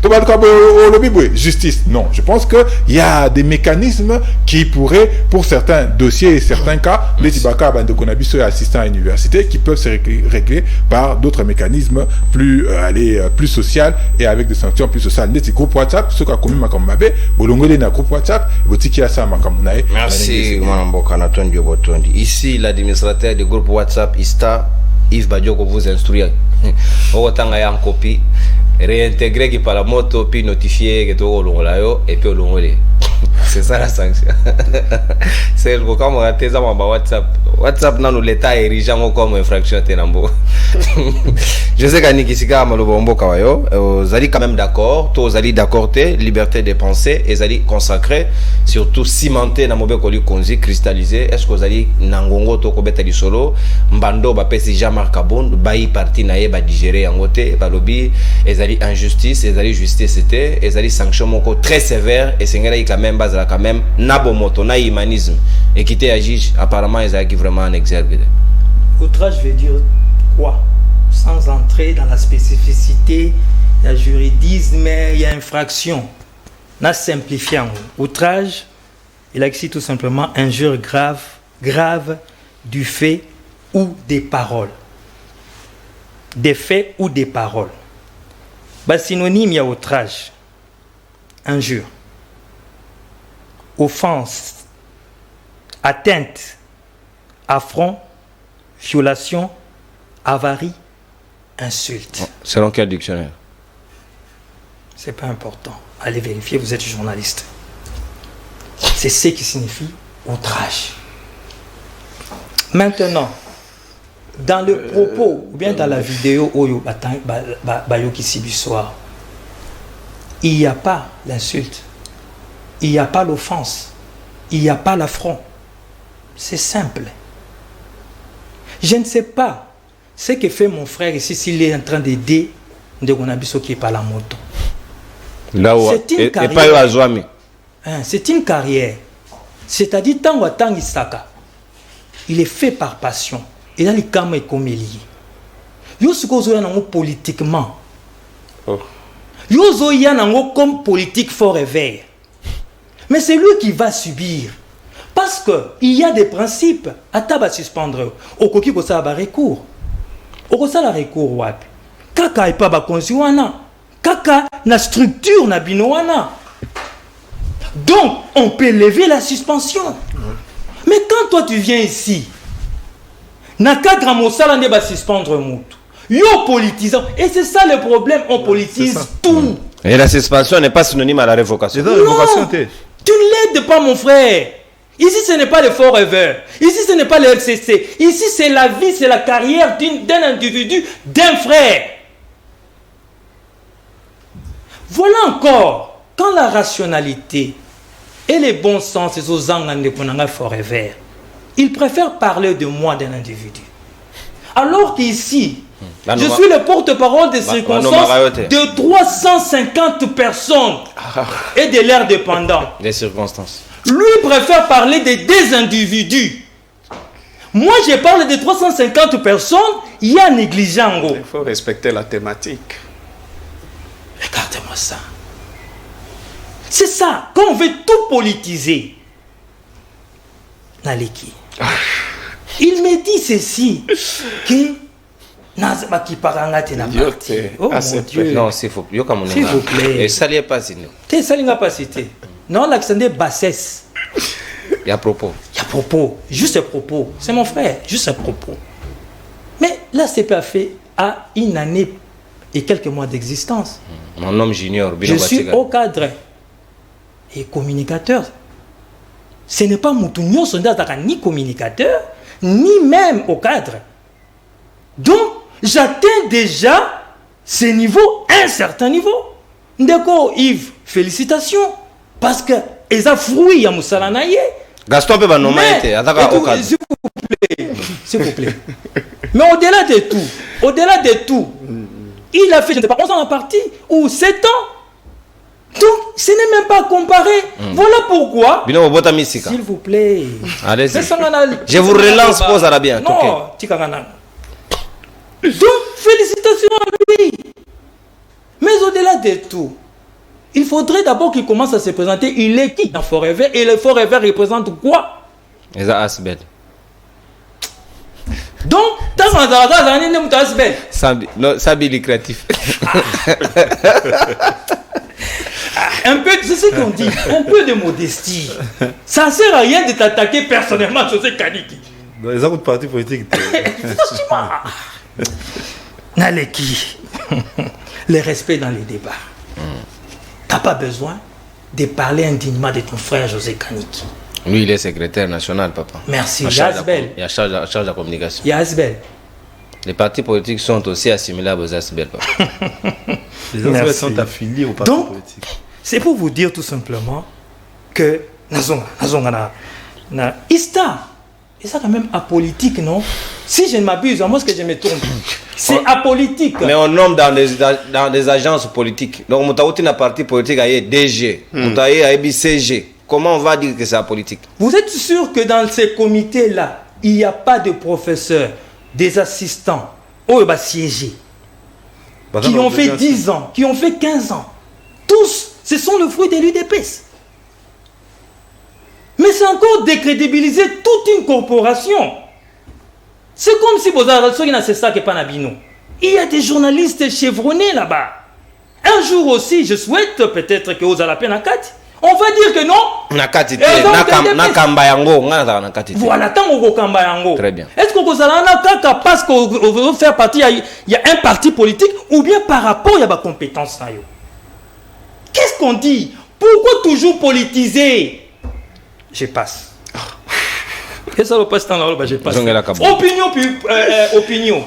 Justice. Non, je pense qu'il y a des mécanismes qui pourraient, pour certains dossiers et certains cas, les Tibaka, Bandekonabiso et assistants à l'université, qui peuvent se régler par d'autres mécanismes plus sociaux et avec des sanctions plus sociales. Les groupes WhatsApp, ceux qui ont commis Makambabe, Bolongole na groupe WhatsApp, Botiki Asa Makamunae. Merci, Manamboka Anaton Diobotondi. Ici, l'administrateur du groupe WhatsApp, ISTA, Yves Badioko vous instruire. Au tanga ya en copie, réintégrer qui par la moto, puis notifier que tu au longolayo et puis au longolé. C'est ça la sanction. C'est le comme on a tes amis WhatsApp. WhatsApp non l'État érige comme infraction tenambo. Je sais qu'Aniki Sika Malobombo Kawayo, vous allez quand même d'accord, tous allez d'accord, liberté de penser, et allez consacrer, surtout cimenter dans mobile koli konzi cristallisé. Est-ce que vous allez nangongo to kobeta di solo, mbando ba pesi Jean-Marc Aboun, bayi parti naie ba digérer en côté, ba lobby, et allez injustice, et allez justice c'était, et allez sanction moko très sévère, et c'est quand même base quand même nabomoto na humanisme et qui était agit apparemment ils ont vraiment un exergue. Outrage veut dire quoi? Sans entrer dans la spécificité, il y a juridisme, il y a infraction. On a simplifié. Outrage, il a ici tout simplement injure grave du fait ou des paroles. Des faits ou des paroles. Bah, synonyme, il y a outrage, injure, offense, atteinte, affront, violation, avarie, insulte. Selon quel dictionnaire? C'est pas important. Allez vérifier, vous êtes journaliste. C'est ce qui signifie outrage. Maintenant, dans le propos, ou bien dans la vidéo, il n'y a pas l'insulte, il n'y a pas l'offense, il n'y a pas l'affront. C'est simple. Je ne sais pas ce que fait mon frère ici s'il est en train d'aider Ndegonabiso qui est par la moto. C'est une carrière. C'est une carrière. C'est-à-dire, Tango Isaka, il est fait par passion. Il a les caméras comme il y a. Yosuko politiquement. Yozo yanango comme politique fort réveil. Mais c'est lui qui va subir. Parce qu'il y a des principes. Ataba suspendre. Okoki ko sa ba recours. Okosa la recours wapi. Kaka ipa ba konsi wana. Kaka na structure na bino wana. Donc, on peut lever la suspension. Mais quand toi tu viens ici, Nakadra Mosala ne va suspendre Moutou. Yo politisant. Et c'est ça le problème, on politise tout. Et la suspension n'est pas synonyme à la révocation. Non, tu ne l'aides pas, mon frère. Ici, ce n'est pas le Forever. Ici, ce n'est pas le RCC. Ici, c'est la vie, c'est la carrière d'un individu, d'un frère. Voilà encore, quand la rationalité et le bon sens, c'est aux angles Forever, ils préfèrent parler de moi d'un individu. Alors qu'ici, je suis le porte-parole des circonstances de 350 personnes et de leurs dépendants. Des circonstances. Lui préfère parler de des individus. Moi, je parle de 350 personnes, il y a négligent. Il faut respecter la thématique. Regardez-moi ça. C'est ça, quand on veut tout politiser. Naleki. Il me dit ceci, que oh mon Dieu. Non, s'il vous plaît. S'il vous plaît. Et ça n'est pas sinon. T'es ça n'a pas cité. Non, l'accent de bassesse. Il y a propos. Il y a propos. Juste propos. C'est mon frère. Juste un propos. Mais là, c'est pas fait à une année et quelques mois d'existence. Mon nom junior. Je suis au cadre et communicateur. Ce n'est pas Moutounion Sondazaka ni communicateur, ni même au cadre. Donc, j'atteins déjà ce niveau, un certain niveau. Ndeko Yves, félicitations. Parce que ils ont fruit à Moussalanaye. Gaston peut pas nommer. S'il vous plaît. Mais au-delà de tout, il a fait, je ne sais pas, 11 ans en partie, ou 7 ans. Donc, ce n'est même pas comparé. Voilà pourquoi. S'il vous plaît. Allez-y. Je vous relance, pause à la bien. Non, Tikagana. Donc, félicitations à lui. Mais au-delà de tout, il faudrait d'abord qu'il commence à se présenter. Il est qui dans Forever? Et le Forever représente quoi? Les Asbel. Donc, Sabi est créatif. Un peu, c'est ce qu'on dit, un peu de modestie. Ça ne sert à rien de t'attaquer personnellement à José Kaniki. Dans les autres partis politiques. Naleki, le respect dans les débats. Tu n'as pas besoin de parler indignement de ton frère José Kaniki. Lui, il est secrétaire national, papa. Merci, Yazbel. Il a charge de la communication. Yazbel. Les partis politiques sont aussi assimilables aux Asbel, papa. Les Asbel sont affiliés aux partis politiques. C'est pour vous dire tout simplement que Ista, et ça quand même apolitique, non? Si je ne m'abuse, à moins que je me trompe, c'est apolitique. Mais on nomme dans des agences politiques. Donc, on a un parti politique à DG, on a un BCG. Comment on va dire que c'est apolitique? Vous êtes sûr que dans ces comités-là, il n'y a pas de professeurs, des assistants, siégés, qui ont fait 10 ans, qui ont fait 15 ans? Tous, ce sont le fruit de l'UDPS. Mais c'est encore décrédibiliser toute une corporation. C'est comme si il y a des journalistes chevronnés là-bas. Un jour aussi, je souhaite peut-être que vous allez la peine à 4. On va dire que non. Voilà, tant qu'on Kambayango. Très bien. Est-ce que vous allez parce qu'on veut faire partie, il y a un parti politique, ou bien par rapport à la compétence? Qu'est-ce qu'on dit? Pourquoi toujours politiser? Je passe. Et ça, je passe. Opinion.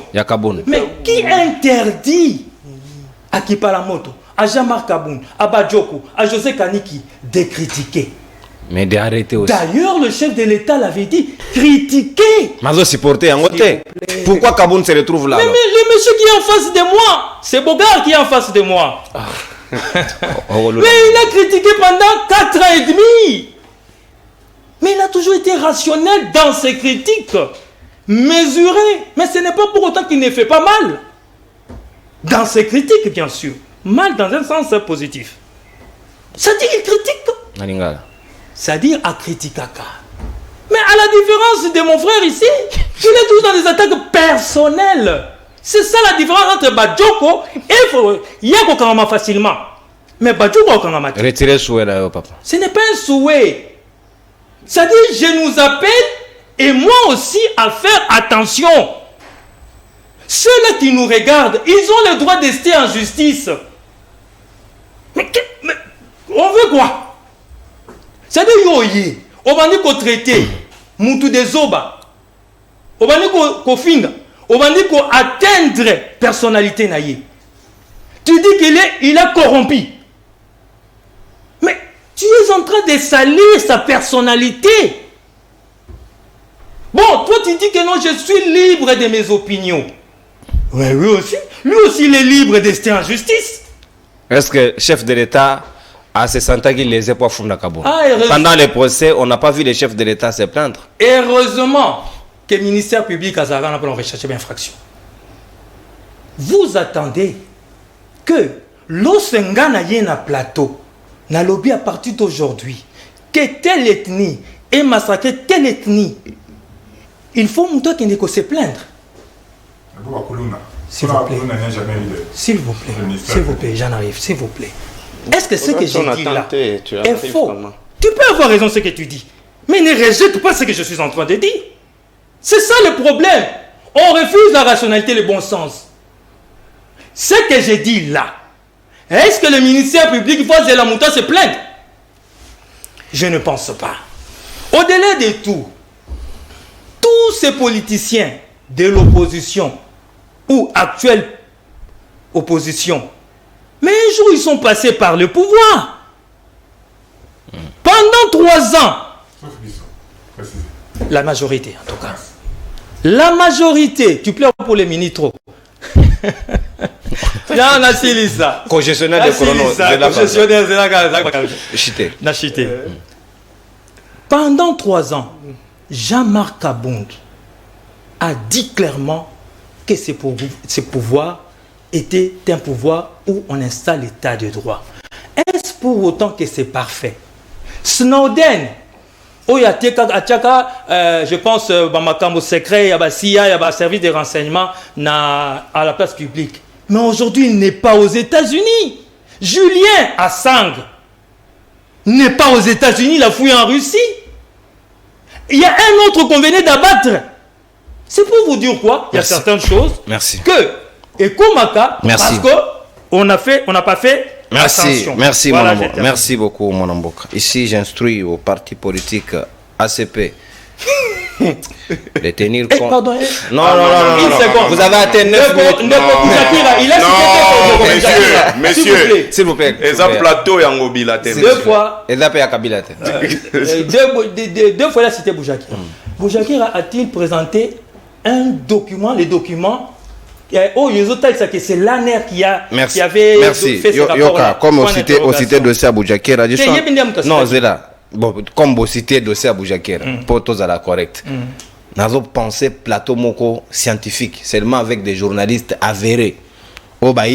Mais qui interdit à Kipalamoto, à Jean-Marc Kaboun, à Badjoko, à José Kaniki de critiquer? Mais d'arrêter aussi. D'ailleurs, le chef de l'État l'avait dit, critiquer. Mais supporter en côté. Pourquoi Kaboun se retrouve là? Mais le monsieur qui est en face de moi, c'est Bogart qui est en face de moi. Mais il a critiqué pendant 4 ans et demi. Mais il a toujours été rationnel dans ses critiques, mesuré. Mais ce n'est pas pour autant qu'il ne fait pas mal. Dans ses critiques, bien sûr. Mal dans un sens positif. C'est-à-dire qu'il critique. C'est-à-dire à critiquer. Mais à la différence de mon frère ici, il est toujours dans des attaques personnelles. C'est ça la différence entre Badjoko et Yako Karama facilement. Mais Badjou Wakangama. Retirez le souhait là, papa. Ce n'est pas un souhait. C'est-à-dire, je nous appelle et moi aussi à faire attention. Ceux-là qui nous regardent, ils ont le droit d'ester en justice. Mais on veut quoi? C'est-à-dire, yoye, on va dire qu'on traite Moutou des Oba, on va dire qu'on finga, on va dire qu'on atteindre personnalité naïe. Tu dis qu'il a corrompu. Mais tu es en train de salir sa personnalité. Bon, toi tu dis que non, je suis libre de mes opinions. Ouais, lui aussi il est libre d'ester en justice. Est-ce que le chef de l'État a se senti qu'il les a pas fondus à Kabou? Heureusement. Pendant les procès, on n'a pas vu le chef de l'État se plaindre. Heureusement que le ministère public a Zara pour rechercher l'infraction. Vous attendez que lorsqu'on a un plateau, na lobby à partir d'aujourd'hui, que telle ethnie est massacrée, telle ethnie, il faut montrer qu'il n'est que se plaindre. S'il vous plaît, s'il vous plaît, j'en arrive, s'il vous plaît. Est-ce que ce que j'ai dit là est faux? Tu peux avoir raison ce que tu dis, mais ne rejette pas ce que je suis en train de dire. C'est ça le problème. On refuse la rationalité, le bon sens. Ce que j'ai dit là, est-ce que le ministère public va de la montagne se plaindre? Je ne pense pas. Au-delà de tout, tous ces politiciens de l'opposition ou actuelle opposition, mais un jour ils sont passés par le pouvoir. Pendant 3 ans, la majorité en tout cas. La majorité, tu pleures pour les ministres. Là, on a signé ça. Congestionnaire de chrono. Chité. Pendant 3 ans, Jean-Marc Abound a dit clairement que ce pouvoir était un pouvoir où on installe l'état de droit. Est-ce pour autant que c'est parfait? Snowden, je pense, Bamakambo secret, il y a la CIA, il y a le service de renseignement à la place publique. Mais aujourd'hui, il n'est pas aux États-Unis. Julien Assange n'est pas aux États-Unis, il a fouillé en Russie. Il y a un autre qu'on venait d'abattre. C'est pour vous dire quoi? Il y a certaines choses que Ekomaka, parce qu'on n'a pas fait attention. Merci, voilà, mon amour. Merci beaucoup, mon amour. Ici, j'instruis au parti politique ACP de tenir compte. Pardon. Non. Vous avez atteint 9 minutes. Monsieur, s'il vous plaît. Et ça plateau et en mobilité. 2 fois. Et là, il y a Kabila. 2 fois, il a cité Boujakira. Boujakira a-t-il présenté un document, les documents? C'est l'ANER qui avait fait ce rapport. Comme on citait dossier à Boujakira. Non, c'est là. Bon, comme vous citez dossier à Boujakira, pour tous à la correcte. Nous avons pensé plateau moko scientifique, seulement avec des journalistes avérés. Parce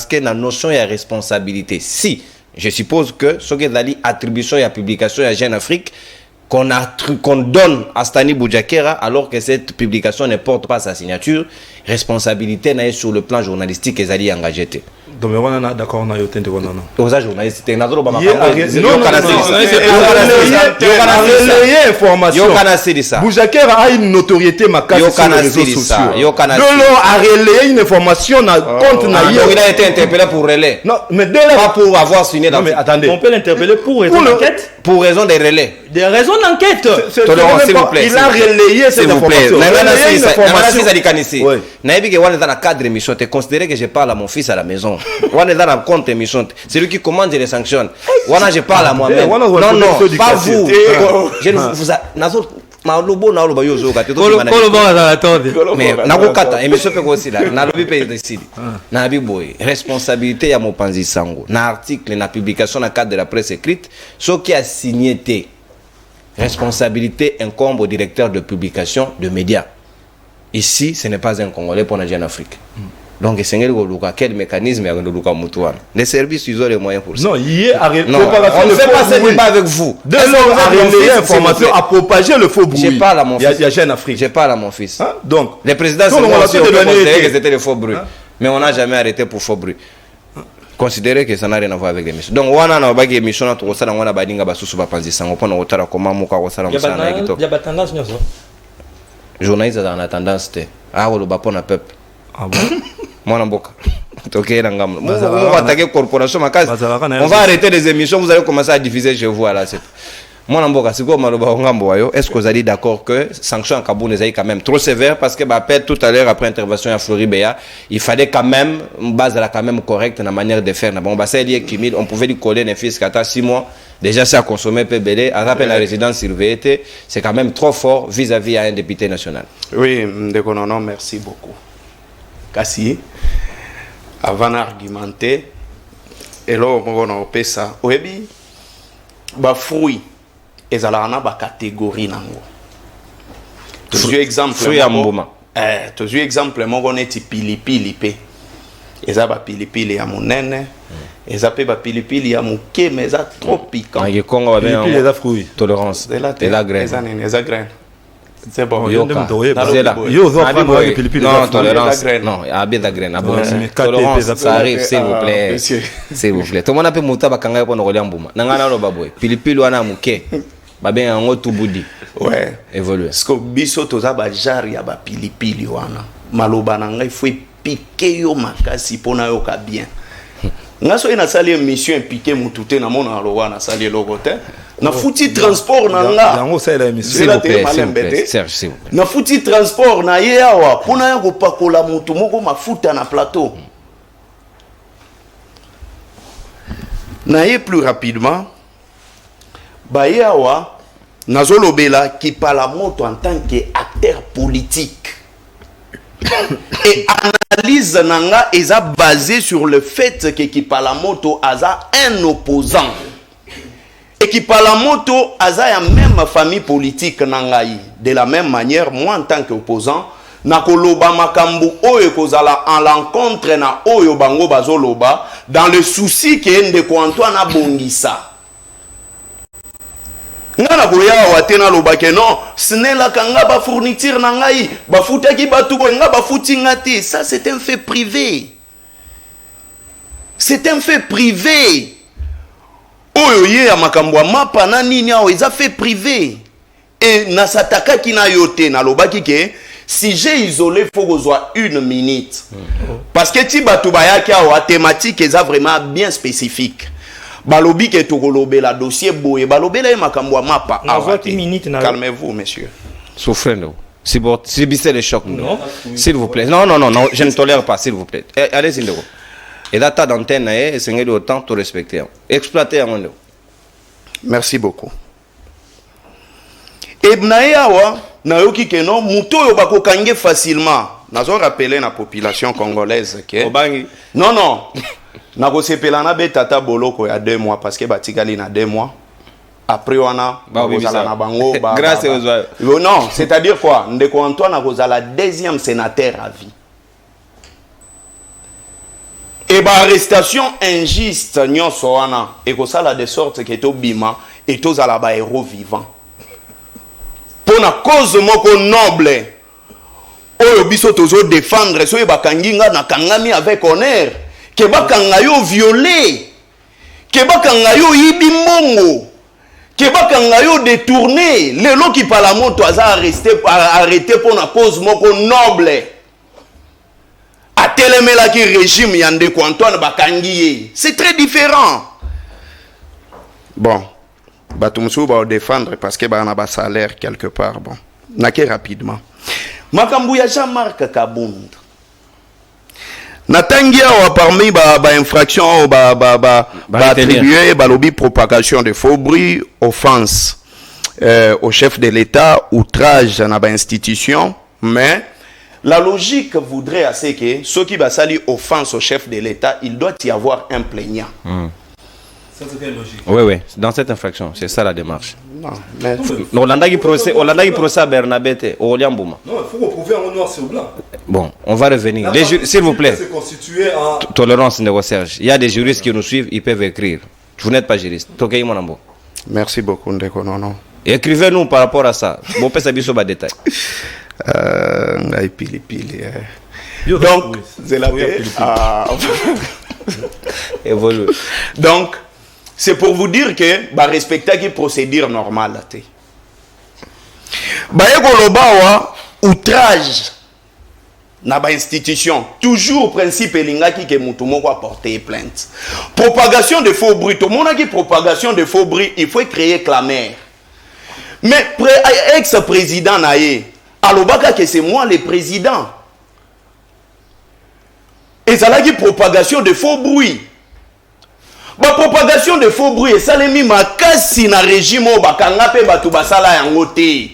que la notion de responsabilité, si, je suppose que ce qui est attribution et publication à Jeune Afrique, qu'on donne à Stani Boujakera alors que cette publication ne porte pas sa signature, responsabilité n'est sur le plan journalistique et ali engagé. Donc on est d'accord, on a été aux journalistes Boujakera a une notoriété macabre sur les réseaux sociaux. A relayé une information contre Naïe. Il a été interpellé pour relais. Non, mais pas pour avoir signé. Non, mais attendez. On peut l'interpeller pour raison d'enquête. Pour raison des relais. Des raisons d'enquête. S'il vous plaît. Il a relayé cette information. Tu considères que je parle à mon fils à la maison. C'est lui qui commande, je les sanctionne. Je parle à moi-même. Non, pas vous. Je ne vous responsabilité à mon panzi sango na article na publication na cadre de la presse écrite ce qui a signé responsabilité incombe au directeur de publication de médias. Ici ce n'est pas un Congolais pour la Jeune Afrique. Donc, quel mécanisme les services, ils ont les moyens pour ça. Non, hier, on ne fait pas ce débat avec vous. De l'homme a relayé l'information, a propagé le faux bruit. Je parle à mon fils. Il y a Jeune Afrique. Je parle à mon fils. Hein? Donc, les présidents, on a considéré que c'était le faux bruit. Mais on n'a jamais arrêté pour faux bruit. considérer que ça n'a rien à voir avec l'émission. Donc, on a une émission, on a badinga basusu bapanzi sango pona otara koma muka osala musana ekito. Il y a tendance nyoso. Journaliste dans la tendance te. Ah wolo bapona peuple. Ah bon? Mwana mboka. Toké na ngam. On va attaquer corporation makasi. On va arrêter les émissions, vous allez commencer à diffuser chez vous là, c'est. Mon amboka siko maloba ngambo wayo, est-ce que vous allez d'accord que sanction en Kaboun est quand même trop sévère parce que appel tout à l'heure après intervention à Floribéa, il fallait quand même une base là quand même correcte dans la manière de faire. Bon bah c'est lié Kimil, on pouvait lui coller un fils qui a 6 mois, déjà c'est à consommer PBD, à rappel la résidence surveillée, c'est quand même trop fort vis-à-vis à un député national. Oui, non, merci beaucoup. Kassi, avant d'argumenter, et là on a fait ça. Oui, bah fruit. Ezala na ba catégorie nango. Tu exemple fruit amboma. Tu exemple mongo neti pilipili pe. Eza ba pilipili ya monene. Eza pe ba pilipili ya muke mais eza trop piquant. Ngi Congo ba bien. Pilipili eza fruit. Tolérance. Et la graine. Eza graine. C'est bon. Yo zo prendre les pilipili. Non, tolérance. Non, a bien la graine. Tolérance, ça arrive s'il vous plaît. S'il vous plaît. Tout le monde a pu muta ba kanga po no mbuma. Nangana lo baboy. Pilipili wana muke. Ba bien en tout boudi. Ouais, évoluer. Parce que biso toza ba jari ya ba pilipili wana. Maloba na ngai faut piquer yo makasi pona yo ka bien. Nga so ina sali émission piquer mutute na mona lo wana sali logote. Na futi transport na nga. Yango ça la émission. S'il vous plaît, Serge, s'il vous plaît. Na futi transport na ye awa pona ya ko pakola mutu moko mafuta na plateau. Na ye plus rapidement. Bayawa Nazolobela qui parle à moto en tant qu'acteur politique. Et analyse nanga est basée sur le fait que qui parle à moto a un opposant. Et qui parle à moto a la même famille politique nangai. De la même manière, moi en tant qu'opposant, nakoloba makambu oyo kozala en l'encontre na oyo bango bazoloba dans le souci que Ndeko Antoine a bongisa. Ngana koya watena lobake non snela kanga ba fourniture na ngai ba futaki batu ko nga ba futi ngati ça c'est un fait privé. C'est un fait privé. Oyo ye ya makambo mapa na nini awo eza fait privé. Et na sataka ki na yote na lobaki ke si j'ai isolé faut kozwa 1 minute. Parce que ti batu bayaki awa thématique eza vraiment bien spécifique. Balobi ke tokolobe la dossier boye balobela makambo mapa. Calmez-vous monsieur. Souffrez nous. Si bissez le choc. S'il vous plaît. Non, je ne tolère pas s'il vous plaît. Allez-y ndeko. Et data d'antenne c'est ngeli autant to respecter. Exploiter en nous. Merci beaucoup. Et bnayawa nayoki ke non muto yo bakokange facilement. Nazo rappeler na population congolaise que non. Nakosepela na betata boloko ya 2 mois parce que batikali na 2 mois. Après on a na bango grâce aux non, c'est-à-dire quoi? Ndeko Antoine akozala 2e sénateur à vie. Et ba arrestation injuste nyonso wana ekosala de sorte que to bima et to zala ba héros vivant. Pour na cause moko noble oyo biso tozo défendre so bakanginga na kangami avec honneur. Kebaka ngayo violé, kebaka ngayo yibimongo, kebaka ngayo détourné, lelo qui par la moto a arrêté pour la cause moko noble. A telemela ki régime yande ko Antoine bakangiye. C'est très différent. Bon, batumsu ba défendre parce que ba na ba salaire quelque part bon. Nake rapidement. Makambu ya Jean-Marc Kabund. Natangia wa parmi ba infraction ba attribué ba lobby propagation de faux bruit, offense au chef de l'État, outrage dans ba institution, mais la logique voudrait assez que ceux qui va salir offense au chef de l'État, il doit y avoir un plaignant. Ça c'est une logique. Oui, dans cette infraction, c'est ça la démarche. Non, mais Hollanda qui procès à Bernabé au Liambouma. Non, il faut prouver en noir sur blanc. Bon, on va revenir. S'il vous plaît. Tolérance, Serge. Il y a des juristes qui nous suivent, ils peuvent écrire. Vous n'êtes pas juriste. Merci beaucoup, Ndeko Nono. Écrivez-nous par rapport à ça. Bon, peut s'habiller sur les détails. Donc, c'est la Évolue. Donc, c'est pour vous dire que bah respecter qui procédure normale là té. Bah yekoloba outrage na ba institution toujours principe elingaki que mutu moko a porter plainte. Propagation de faux bruits, tout le monde a dit propagation de faux bruits, il faut créer clameur. Mais ex-président naé alobaka que c'est moi le président. Et ça là qui propagation de faux bruits. Ba propagation de faux bruits et ça les mis makasi na régime au bakanga pe batu basala yango te.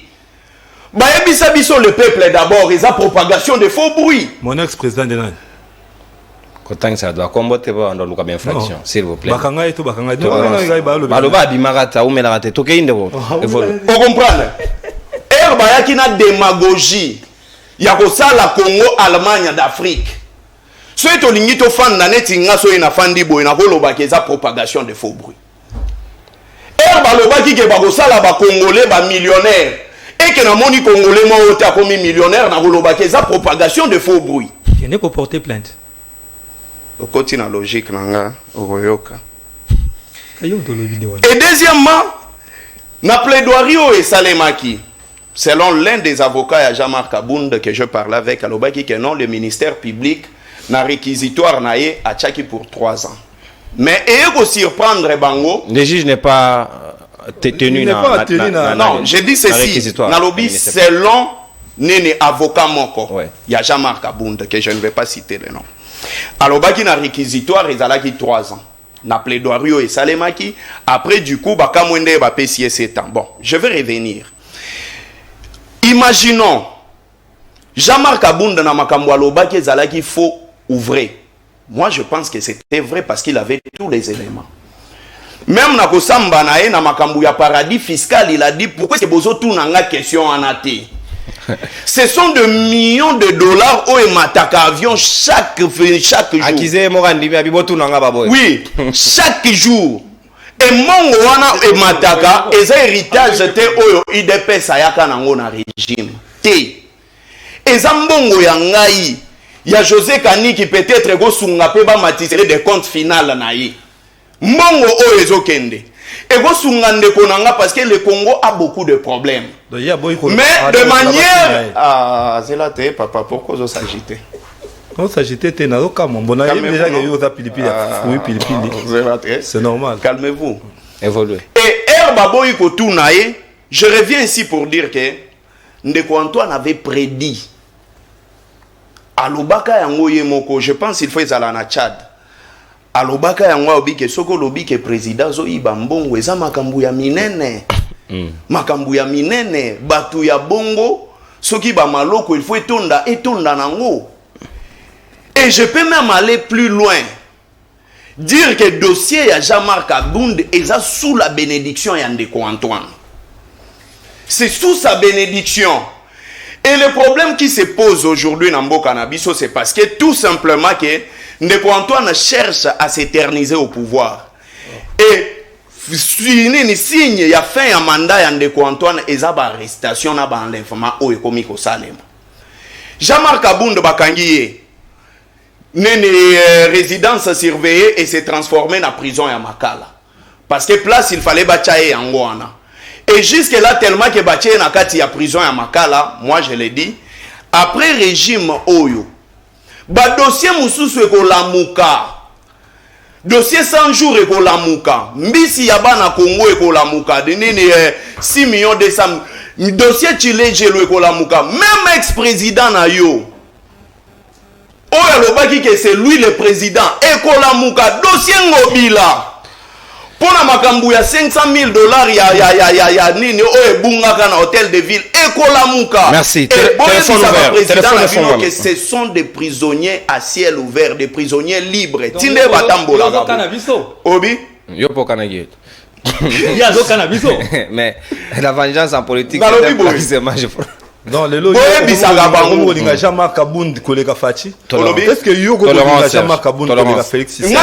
Ba ebisa biso le peuple d'abord et ça propagation de faux bruits. Mon ex-président de Nan. Quand ça doit combattre pas dans le cas d'infraction, s'il vous plaît. Bakanga et tout bakanga. Baloba bimarata ou melata toke indebo. Évolue. Vous comprenez? Herba yaki na démagogie. Yako sala Congo Allemagne d'Afrique. So eto lingi to fan na neti ngaso ina fandi boy na koloba ke za propagation de faux bruits. Herba loba ki ke bako sala ba congolais ba millionnaire. Et que na moni congolais mo ota komi millionnaire na koloba ke za propagation de faux bruits. Il n'est qu'au porter plainte. Au côté na logique nanga oyoka. Et deuxièmement, na plaidoirie et salemaki. Selon l'un des avocats à Jean-Marc Abound que je parlais avec alobaki que non le ministère public na réquisitoire naé à Tchaki pour 3 ans. Mais et ko surprendre bango, le juge n'est pas tenu non, je dis ceci, na lobby selon nene avocat moko. Il y a Jean-Marc Abound que je ne vais pas citer le nom. Alobaki na réquisitoire ezalaki 3 ans. Na plaidoirie et salemaki après du coup bakamwende ba pesier 7 ans. Bon, je vais revenir. Imaginons Jean-Marc Abound na makambo alobaki ezalaki faux ou vrai. Moi je pense que c'était vrai parce qu'il avait tous les éléments. Même na kosamba na e na makambo ya paradis fiscal, il a dit pourquoi c'est bozo tout nanga question anate. Ce sont de millions de dollars au mataka avion chaque jour. Oui, chaque jour. Et mon wana e mataka et ça héritage te oyo IDP sayaka nango na régime. Te. Et zambongo ya ngai ya José Kani qui peut-être go sunga pe ba matisere de compte final na yi. Mbongo oyo ezokende. Et go sunga ndeko nanga parce que le Congo a beaucoup de problèmes. Mais de manière ah c'est là te papa pourquoi vous s'agiter? On s'agiter te na loka mon bona déjà que yo za pilipili oui pilipili. C'est normal. Calmez-vous. Évoluez. Et herba boy ko tunaye, je reviens ici pour dire que Ndeko Antoine avait prédit alobaka yango yemoko, je pense il faut ezala na Tchad. Alobaka yango obi ke soko lobi ke président zo iba mbongo eza makambu ya minene. Makambu ya minene batu ya bongo soki ba maloko il faut etonda nango. Et je peux même aller plus loin. Dire que le dossier ya Jean-Marc Abound est sous la bénédiction ya Ndeko Antoine. C'est sous sa bénédiction. Et le problème qui se pose aujourd'hui dans Mboka Nabiso, c'est parce que tout simplement que Ndeko Antoine cherche à s'éterniser au pouvoir. Et signe il y a fin un mandat ya Ndeko Antoine et ça ba arrestation na ba enlèvement au ekomiko Salem. Jean-Marc Abound bakangiye nene résidence surveillée et s'est transformé en prison à Makala. Parce que place il fallait bachaye en Goana. Et jusque là tellement que bachaye na kati ya prison à Makala, moi je l'ai dit, après régime Oyo, ba dossier mususu ekolamuka. Dossier 100 jours ekolamuka. Mbisi ya bana Congo ekolamuka. De nene 6 millions de sam. Dossier Chile jelo ekolamuka. Même ex-président na yo. Oya lobaki que c'est lui le président. Ekolamuka dossier ngobila. Pona makambu ya 500 000 $ ya nini oye bunga kana hôtel de ville ekolamuka. Merci. Téléphone ouvert. Que ce sont des prisonniers à ciel ouvert, des prisonniers libres. Tinde batambola. Obi. Yo po kanagit. Yazo cannabis. Mais la vengeance en politique c'est dans les lois Jean-Marc Abound kolega Fachi. Est-ce que yo ko Jean-Marc Abound kolega Félix Tshisekedi?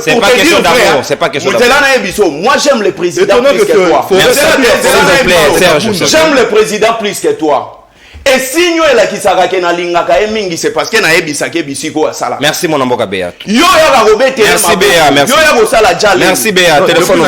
C'est pas question d'amour, c'est pas question d'amour. Moi j'aime le président plus que toi. J'aime le président plus que toi. et signe la kisaka ke na lingaka e mingi c'est parce que na ebisake bisiko asala. Merci mon amboka Béa. Yo ya ka robete. Merci Béa, merci. Yo ya ko sala jale. Merci Béa, téléphone.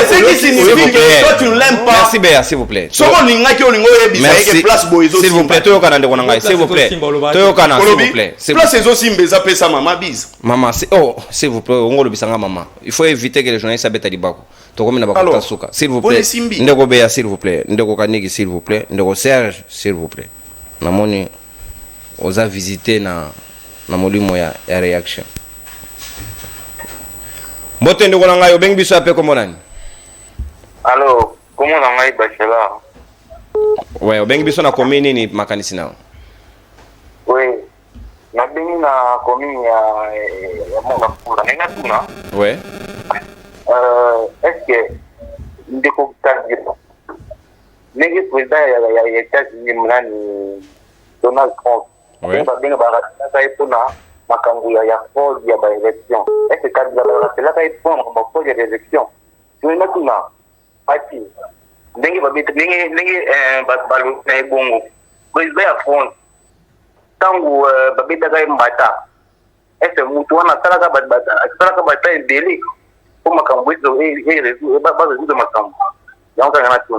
C'est qui signifie que toi tu ne l'aimes pas. Merci Béa, s'il vous plaît. Soko linga ki olingo ebisake ke place boizo. S'il vous plaît, toyo kana ndeko nanga, s'il vous plaît. Toyo kana s'il vous plaît. Place ezo simbeza pesa mama bise. Maman, s'il vous plaît, ngolo bisanga maman. Il faut éviter que les journalistes abeta libako. Tokomi na bakota suka. S'il vous plaît. Ndeko Béa, s'il vous plaît. Ndeko Kaniki, s'il vous plaît. Ndeko Serge, s'il vous plaît. Namoni oza visiter na molimo ya reaction. Mbote ndeko na ngai obengi biso ape kombo nani? Allô, comment na ngai bachelor? Ouais, obengi biso na commune ni makanisi nao. Oui. Na bengi na commune ya Mongapula. Nenga tuna? Ouais. Est-ce que ndeko Kagiro nenge président ya États-Unis mnani Donald Trump. Ouais. Benga barataka ipona makambo ya fraude ya ba élection. Est-ce que Kagiro barataka ipona ba fraude ya élection? Nenga tuna. Ati ndenge babete ndenge balo na ebongo. Président ya France tangu babeta ka mbata. Est-ce que mutu wana salaka bata ebele pour makambo hizo base hizo makambo. Donc kana tu.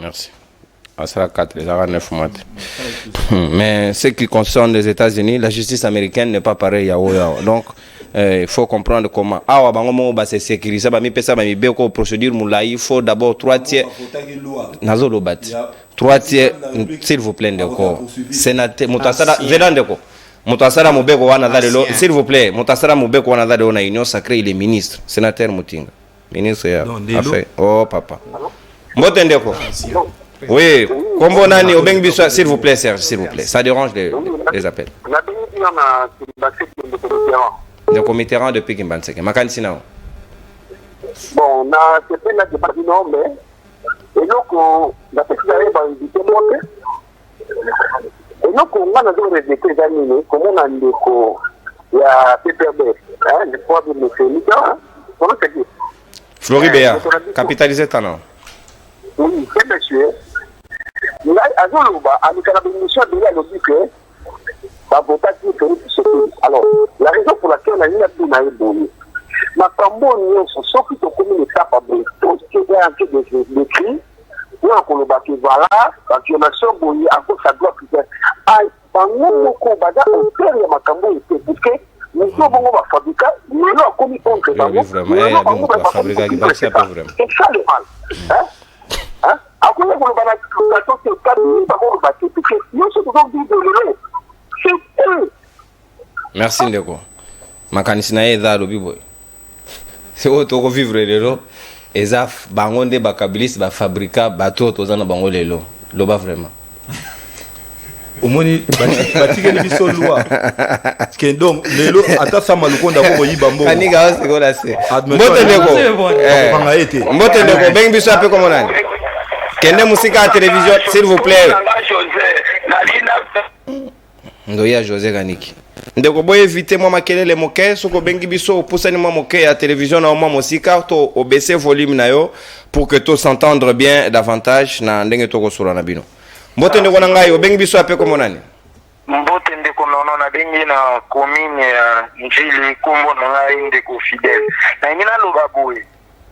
Merci. Ça 4 les 9 mois. Mais ce qui concerne les États-Unis, la justice américaine n'est pas pareille à Oya. Donc il faut comprendre comment awa bango mo ba se sécuriser ba mi pesa ba mi beko procédure moulai, il faut d'abord 3 tiers nazo lobat 3 tiers s'il vous plaît ndeko sénateur mutasara venant ndeko mutasara mobeko wana dalelo s'il vous plaît mutasara mobeko wana dalelo na union sacrée il est ministre sénateur Mutinga ministre ya affaire oh papa mbote ndeko oui kombo nani obengi biso s'il vous plaît Serge s'il vous plaît ça dérange les appels Na bengi na basket de terrain. le comité rang depuis Kimbanseke makanisi nao. Bon, na c'est pas de parti non mais et donc la petite arrive à inviter moi. Et donc on a des examiner comment on a ndeko ya PPB hein le poids de mécanique comment c'est dit Flori Béa capitalisé talent. Oui, c'est monsieur. Là azoloba avec la bénédiction de la logique alors, la raison pour laquelle on a mis la peine à ébouler, ma tambour, sauf que tu commis l'étape à Brito, qui est un peu décrit, ou en Kolobaki, voilà, la violation, à cause ça doit plus être. Ah, pendant mon combat, au père, il y a ma tambour, parce que nous sommes en fabriquer, nous avons commis contre la oui, vraiment, il y a beaucoup fabriquer, c'est pas vraiment. C'est ça le mal. Hein? À cause de la situation, c'est le cas de l'Ibagon, parce que nous sommes toujours dit de l'eau. Merci ndeko makanisi na eza lobi boy c'est auto ko vivre lelo ezaf bango nde bakabilis ba fabrika bato tozana bango lelo loba vraiment omoni batikeli biso loi que donc lelo ata sama lukonda ko yiba mbongo kaniga wasi ko la se mbote ndeko mbote ndeko bengi biso ape comme nani kende musika à télévision s'il vous plaît Ndoya José Kaniki. Ndeko boye éviter moi makelele moke soko bengi biso poussani moi moke à télévision na moi musika to obaisser volume na yo pour que tout s'entendre bien davantage na ndenge to ko sura na bino. Mbote ndeko na ngai obengi biso ape comme nani? Mbote ndeko nono na bengi na commune ya Njili kombo na ngai ndeko fidèle. Na ngina loba boye.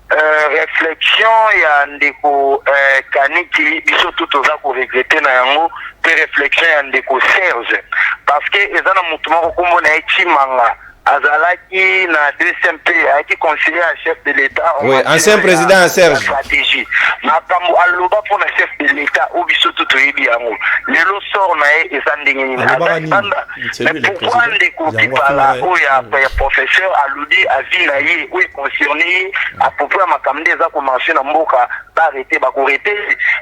Réflexion ya ndeko Kaniki biso tout oza ko regretter na yango pe réflexion ya ndeko Serge parce que ezana mutu moko kombo na Chimanga azalaki na DCMP aki conseiller à chef de l'état oui ancien président Serge stratégie makambo aloba pour na chef de l'état au biso tout yebi yango lelo sort na ezandenge ni azanda mais pourquoi ndeko kipala o ya professeur aludi avi na ye ou concerné à propos ya makambo eza commencer na mboka ba arrêter ba korete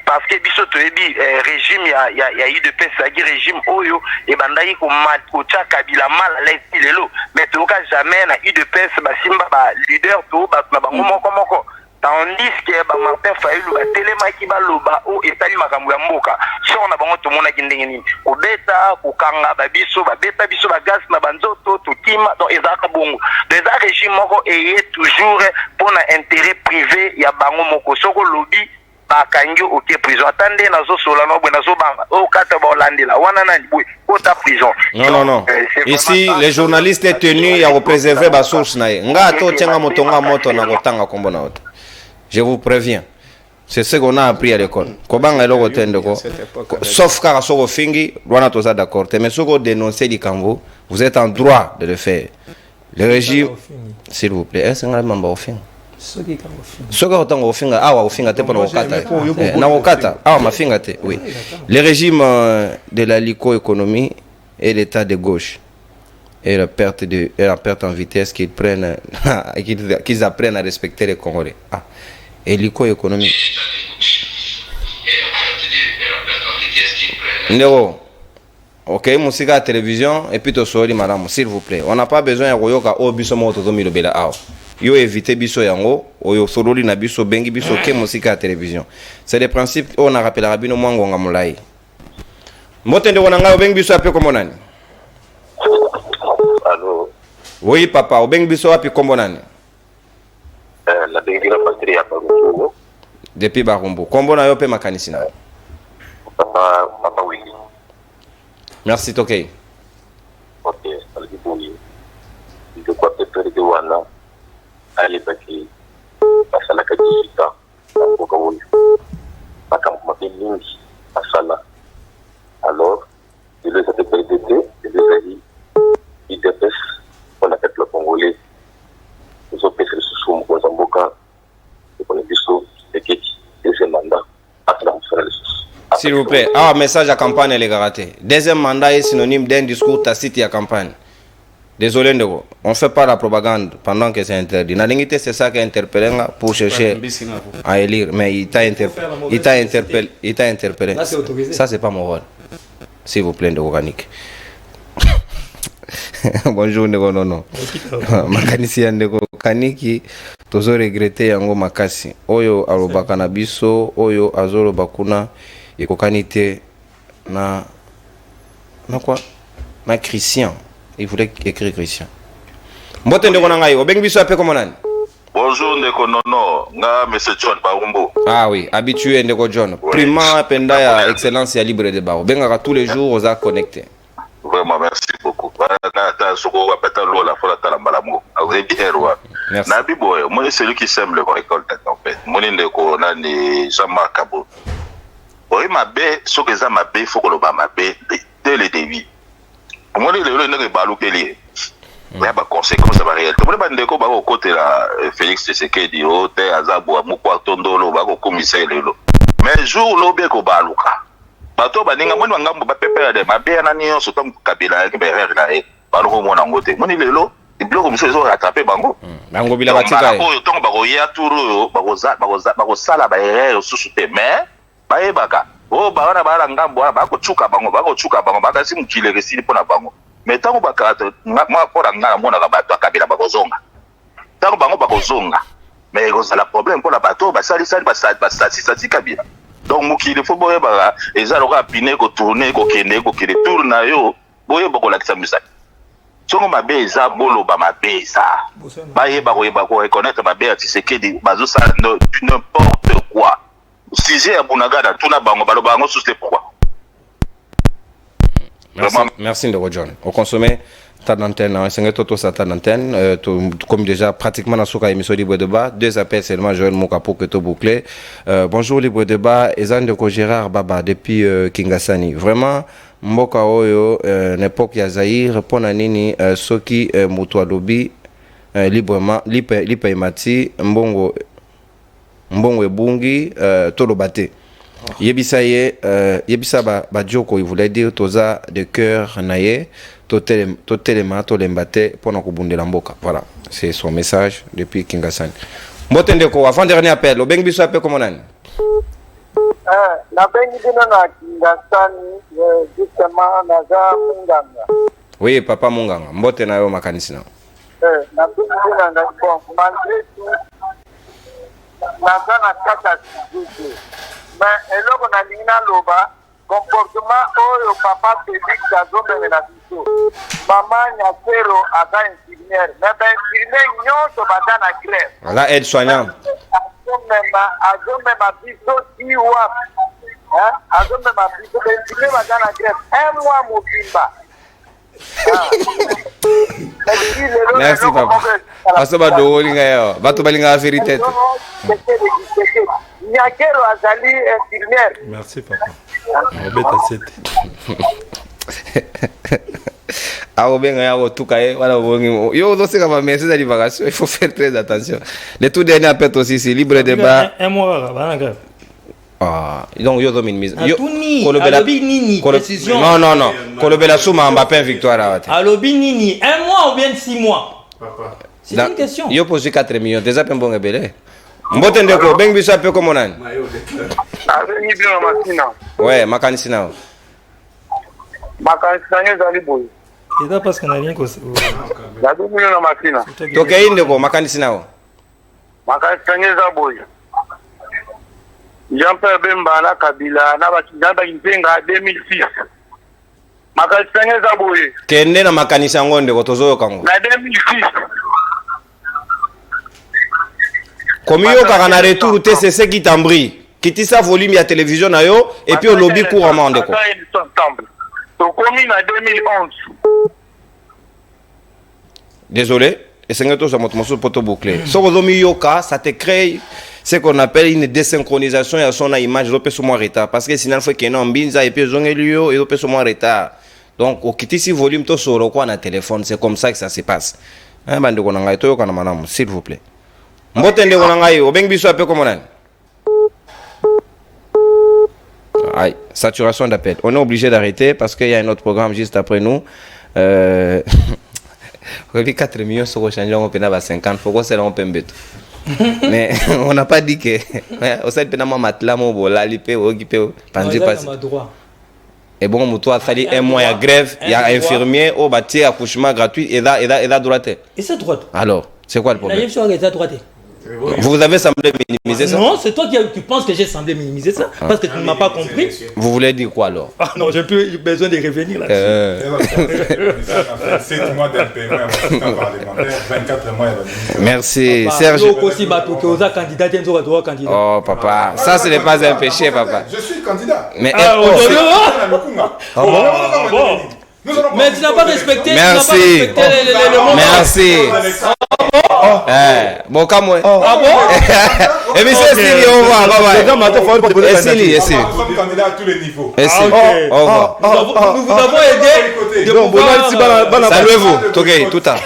parce que biso to yebi régime ya UDPS agi régime oyo e bandaki ko mat ko chaka bila mal laisser lelo mais toka jamais na UDPS basimba ba leader to ba bango moko tandis que ba Martin Fayulu ba telemaki ba loba o etali makambo ya mboka so na bango to mona kindenge nini ko beta ko kanga ba biso ba beta biso ba gas na banzoto to kima donc ezaka bongo des régime moko et toujours pour na intérêt privé ya bango moko soko lobby bakangi oke prison attendez nazo sola no bwe nazo banga o kata ba olandela wana nani bwe kota prison. Non. Ici les journalistes est tenu à préserver ba source na ye. Nga to tianga motonga moto na kotanga kombo na auto. Je vous préviens. C'est ce qu'on a appris à l'école. Kobanga eloko tende ko. Sauf car soko fingi, wana toza d'accord. Mais soko dénoncer di Kambo, vous êtes en droit de le faire. Le régime, s'il vous plaît, est-ce que mamba ofinga? Soka otango ofinga awa ofinga te pona okata. Na okata awa mafinga te. Oui. Le régime de la lico-économie et l'état de gauche et la perte en vitesse qu'ils prennent qu'ils apprennent à respecter les Congolais. Ah. Et l'éco-économie. Ndeko. Ok, musika à télévision et puis to sori madame, s'il vous plaît. On n'a pas besoin ya koyoka o biso mo to milo bela aw. Yo éviter biso yango, oyo sololi na biso bengi biso ke musika à télévision. C'est des principes on a rappelé rabino mwangonga mulai. Motende wona ngayo bengi biso ape kombo nani? Allô. Oui papa, o bengi biso ape kombo nani? La bengi la patrie à Barumbu. Depuis Barumbu. Kombo na yo pe makanisi na. Papa oui. Merci Tokei. Ok, alibuni. Je crois que peut-être que wana ali baki basala ka disita ko ko woni. Makam ma mingi basala. Alors, je les ai présentés, je les ai dit il dépêche pour la peuple congolais. Nous avons fait ce soum aux Zamboka. Et pour les bisous, et qui deuxième mandat à la s'il vous plaît, message à campagne les garatés. Deuxième mandat est synonyme d'un discours tacite à campagne. Désolé, Ndego, on ne fait pas la propagande pendant que c'est interdit. La dignité, c'est ça qui est interpellé pour chercher à élire. Mais il t'a interpellé. Ça, c'est pas mon rôle. S'il vous plaît, Ndego Kanik. Bonjour, Ndego Nono. Makanisi ya Ndego Kaniki. Tozo regretter yango makasi. Oyo alobaka na biso, oyo azolo bakuna. Ekokanité na quoi na Christian, il voulait écrire Christian. Mbote ndeko na ngai obengi biso ape comme nani? Bonjour ndeko nono nga monsieur John Barumbu. Ah oui, habitué ndeko John. Prima penda ya excellence ya libre de Baro. Benga tous les jours aux a connecté. Vraiment merci beaucoup. Na soko apeta lola fola tala malamu. Merci. Na biboyo, moi c'est lui qui sème le récolte en fait. Mon ndeko nani Jean-Marc Kabou. Oui, ma baie, ce que ça m'a baie, faut que l'on ma baie dès le début. Moi, le n'est pas l'oublier. Il y a des conséquences à la réalité. Moi, je ne sais pas côté là, Félix Tshisekedi, Ote, Azabo, Moukwa, Tondolo, Bako, commissaire, Lelo. Mais jour, l'obé ko baluka. Bato, baninga, moi, je vais pépé de ma baie, nani, on se tombe Kabila, qui est là, Balo, mon angoté. Moi, Lelo, il bloque comme ça, ils ont rattrapé Bango. Bango, il a battu. Tant Bako, y a tout, Bako, Sala, Baye, sous-souté, mais. Baka oh bana bala ngambo bako chuka bango baka si mukile resili pona bango mais tango baka ma pora ngala mona ka bato akabila bakozonga tango bango bakozonga mais kozala problème pona bato basali basati kabila donc mukile faut boye baka ezaloka pine ko tourner ko kende tour na yo boye bako lakisa misaki songo mabe eza bolo ba mabe eza baye bako reconnaître mabe ya Tshisekedi bazo ça n'importe quoi. Sujet à Bunagada, tout n'a pas c'est pourquoi. Merci de John. Au consommé, ta d'antenne, ta d'antenne, comme déjà pratiquement dans ce émission Libre Débat, 2 appels seulement, Joël Mokapo que tout bouclé. Bonjour Libre Débat, Ezan de Gérard Baba depuis Kingasani. Vraiment, Mboka Oyo, n'époque ya Zahir, Ponanini, Soki, Moutouadobi, librement, Lipa Imati, Mbongo ebungi tolobate yebisa ye yebisa ba joko il voulait dire toza de cœur naye totelema tolembate pona kubundela mboka. Voilà, c'est son message depuis Kingasani. Mbotende ko avant dernier appel obengi biso appel comme nani? Na bengi dina na Kingasani justement naza Munganga. Oui papa Munganga, mbote na yo makanisi na. Na bengi dina na bon malgré tout na kata sujet mais eloko na lingina loba comportement oyo papa Félix azomeme na biso mama Nyakero aza infirmière mais infirmière nyonso baza na grève aza aide soignant azomema biso iwa azomema biso benzime baza na grève un mois mobimba. Merci papa. Parce que balinga yo, bato balinga vérité. Nyakero azali infirmière. Merci papa. Obeta sete. Ah bien ya otuka wala bongi. Yo dosi kama message à divagation, il faut faire très attention. Le tout dernier appel aussi c'est libre débat. Un mois bana grève. Ah, donc yo domine mise. Yo alobi nini précision. Non. Kolobela Souma Mbappé victoire à Wate. Alobi nini 1 mois ou bien 6 mois. C'est une question. Yo posé 4 millions déjà pe mbonga belé. Mbote ndeko beng biso pe comme nani. Azeni bien makina. Ouais, makanisi nao. Makanisi zali boy. Et là parce qu'on a rien que la 2 millions na makina. To ke ndeko makanisi nao. Makanisi za boy. Jean-Pierre Bemba na Kabila na bakijamba Mpenga 2006. Makanisi za boy. Kende na makanisi ngonde ko tozoyo kango. Na 2006. Comme yo kana retour TCC qui t'embrie. Qui sa volume ya télévision na yo et puis au lobby couramment ndeko. To komi na 2011. Désolé, et c'est que ça montre poto bouclé. So kozomi yoka, ça te crée ce qu'on appelle une désynchronisation et son image l'opé sur moi retard parce que sinon faut qu'il y ait un binza et puis zongelio et l'opé sur moi retard. Donc au quitter si volume to soro quoi na téléphone, c'est comme ça que ça se passe. Hein bande ko ngai to yoka na manam s'il vous plaît. Mbotende ko ngai obeng biso ape comme nani. Aïe, saturation d'appel. On est obligé d'arrêter parce qu'il y a un autre programme juste après nous. 4 millions sur le changement, on peut avoir 50. Faut qu'on se l'en peut. Mais on n'a pas dit que. On s'est dit que on matelas, on va l'aliper, on va et bon, toi, ça dit un mois de grève, il y a infirmier, au bâti, accouchement gratuit, et là, droite. Et c'est droite. Alors, c'est quoi le problème? Vous avez semblé minimiser ça? Non, c'est toi qui penses que j'ai semblé minimiser ça, parce que tu ne m'as pas compris. Vous voulez dire quoi alors? Ah non, j'ai plus besoin de revenir là-dessus. 7 mois d'un paiement parlementaire, 24 mois. Merci, Serge. Oh papa, ça ce n'est pas un péché, papa. Je suis candidat. Mais mais tu n'as pas respecté. Merci. Merci. Bon, comme moi. Ah bon? Et puis c'est Sili, au revoir. Sili. Nous sommes candidats à tous les niveaux. Nous vous avons aidé. Saluez-vous. Ok, tout à l'heure.